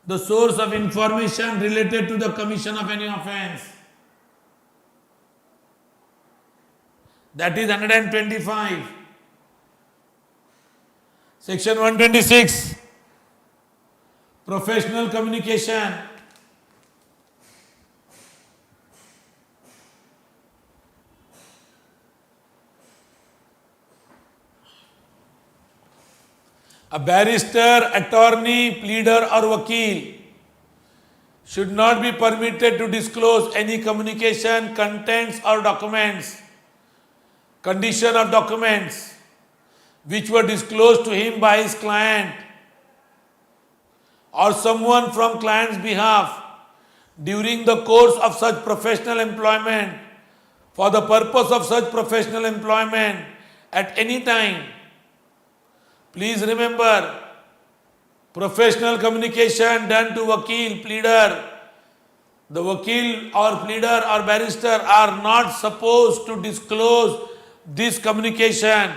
the source of information related to the commission of any offence. That is 125. Section 126. Professional communication. A barrister, attorney, pleader or vakil should not be permitted to disclose any communication, contents or documents, condition of documents which were disclosed to him by his client or someone from client's behalf during the course of such professional employment, for the purpose of such professional employment at any time. Please remember, professional communication done to vakil, pleader. The vakil or pleader or barrister are not supposed to disclose this communication.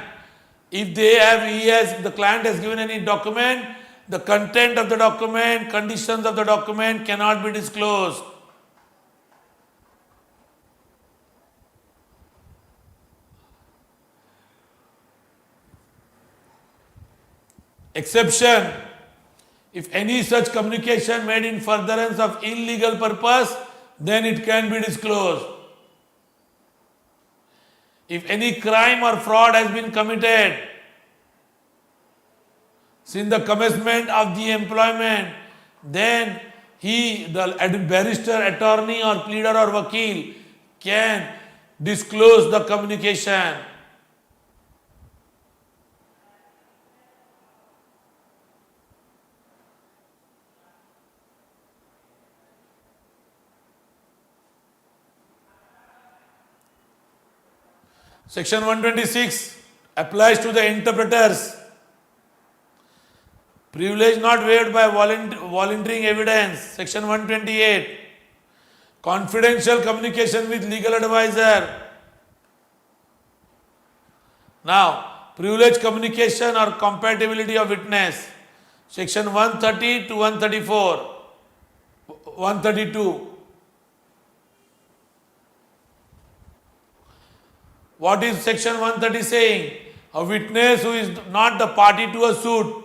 If the client has given any document, the content of the document, conditions of the document cannot be disclosed. Exception: if any such communication made in furtherance of illegal purpose, then it can be disclosed. If any crime or fraud has been committed since the commencement of the employment, then the barrister, attorney or pleader or vakil can disclose the communication. Section 126 applies to the interpreters. Privilege not waived by volunteering evidence. Section 128. Confidential communication with legal advisor. Now, privilege communication or compatibility of witness. Section 130 to 134. 132. What is section 130 saying? A witness who is not the party to a suit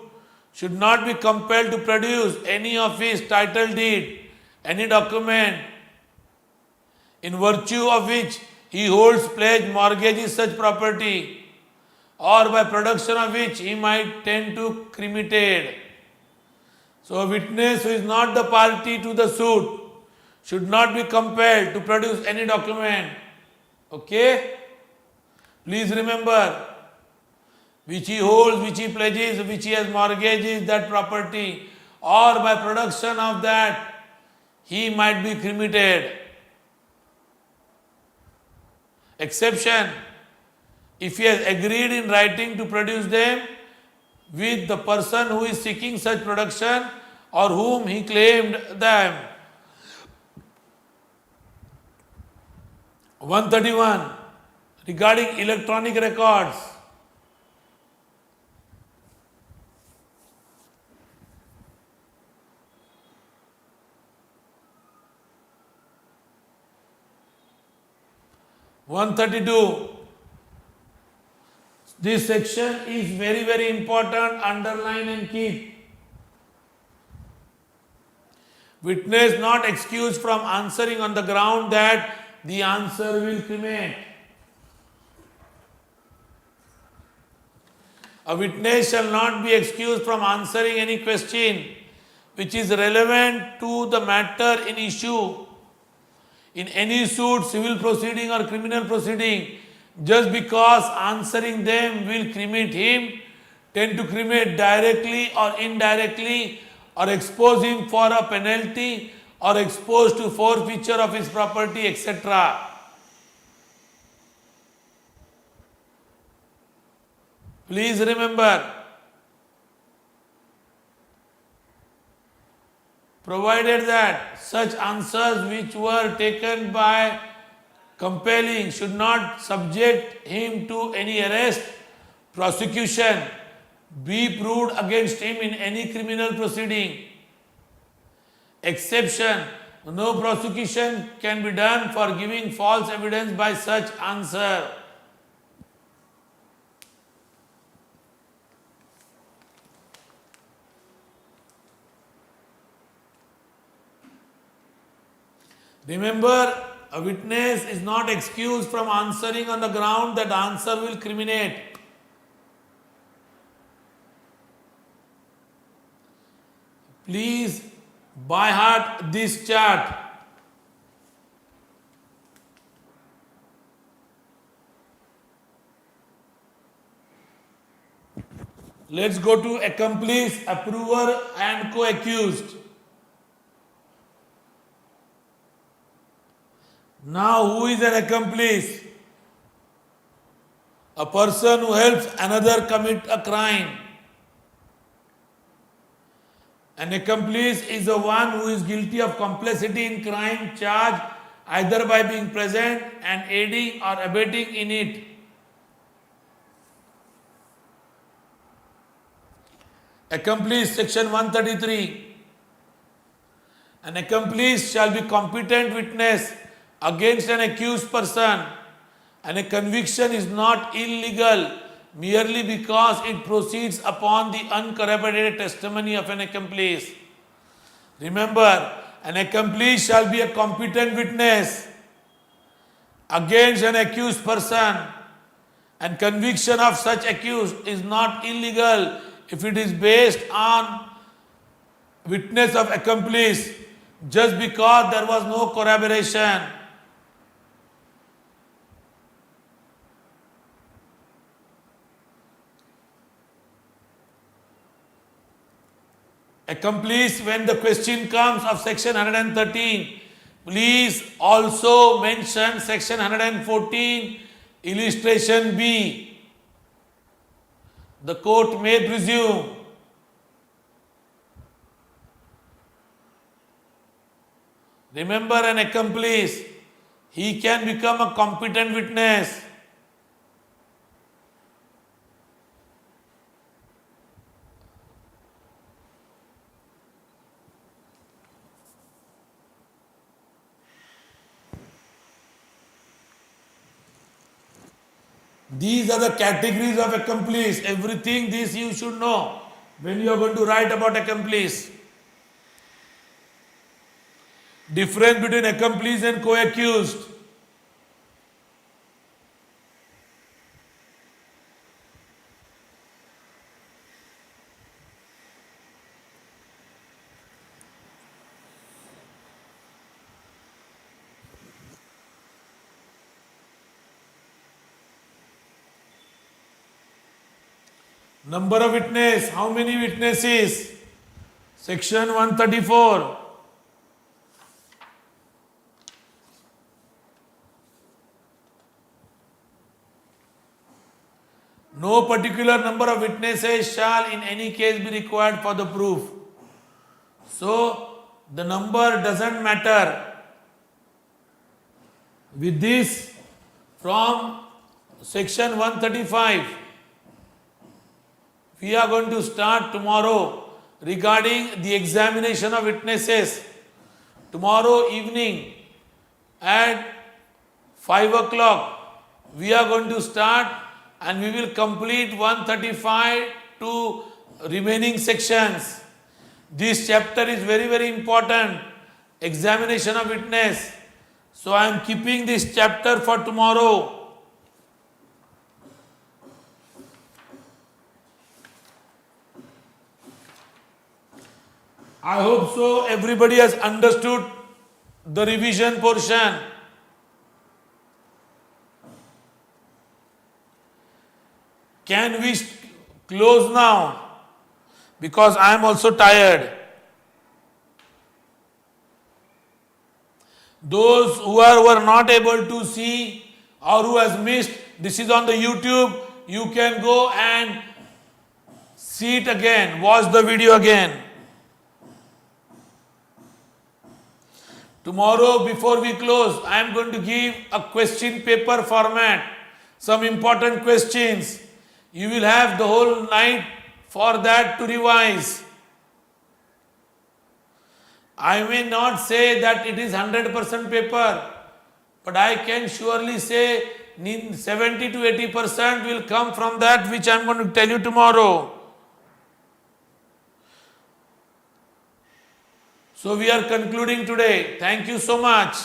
should not be compelled to produce any of his title deed, any document in virtue of which he holds pledge, mortgages such property, or by production of which he might tend to cremated. So a witness who is not the party to the suit should not be compelled to produce any document. Okay? Please remember, which he holds, which he pledges, which he has mortgages that property, or by production of that he might be cremated. Exception: if he has agreed in writing to produce them with the person who is seeking such production or whom he claimed them. 131. Regarding electronic records. This section is very, very important. Underline and keep. Witness not excused from answering on the ground that the answer will cremate. A witness shall not be excused from answering any question which is relevant to the matter in issue in any suit, civil proceeding or criminal proceeding, just because answering them will cremate him, tend to cremate directly or indirectly, or expose him for a penalty, or expose to forfeiture of his property, etc. Please remember, provided that such answers which were taken by compelling should not subject him to any arrest, prosecution, be proved against him in any criminal proceeding. Exception, no prosecution can be done for giving false evidence by such answer. Remember, a witness is not excused from answering on the ground that the answer will criminate. Please by heart this chart. Let's go to accomplice, approver and co-accused. Now, who is an accomplice? A person who helps another commit a crime. An accomplice is the one who is guilty of complicity in crime charged either by being present and aiding or abetting in it. Accomplice, section 133. An accomplice shall be competent witness against an accused person, and a conviction is not illegal merely because it proceeds upon the uncorroborated testimony of an accomplice. Remember, an accomplice shall be a competent witness against an accused person, and conviction of such accused is not illegal if it is based on witness of accomplice just because there was no corroboration. Accomplice, when the question comes of section 113, please also mention section 114, illustration B. The court may presume remember, an accomplice, he can become a competent witness. These are the categories of accomplice. Everything this you should know when you are going to write about accomplice. Difference between accomplice and co-accused. Number of witness, how many witnesses? Section 134. No particular number of witnesses shall in any case be required for the proof. So, the number doesn't matter. With this, from section 135, we are going to start tomorrow regarding the examination of witnesses. Tomorrow evening at 5 o'clock, we are going to start and we will complete 135 to remaining sections. This chapter is very, very important. Examination of witness. So I am keeping this chapter for tomorrow. I hope so everybody has understood the revision portion. Can we close now? Because I am also tired. Those who were not able to see or who has missed, this is on the YouTube. you can go and see it again, watch the video again. Tomorrow, before we close, I am going to give a question paper format, some important questions. You will have the whole night for that to revise. I may not say that it is 100% paper, but I can surely say 70 to 80% will come from that which I am going to tell you tomorrow. So we are concluding today. Thank you so much.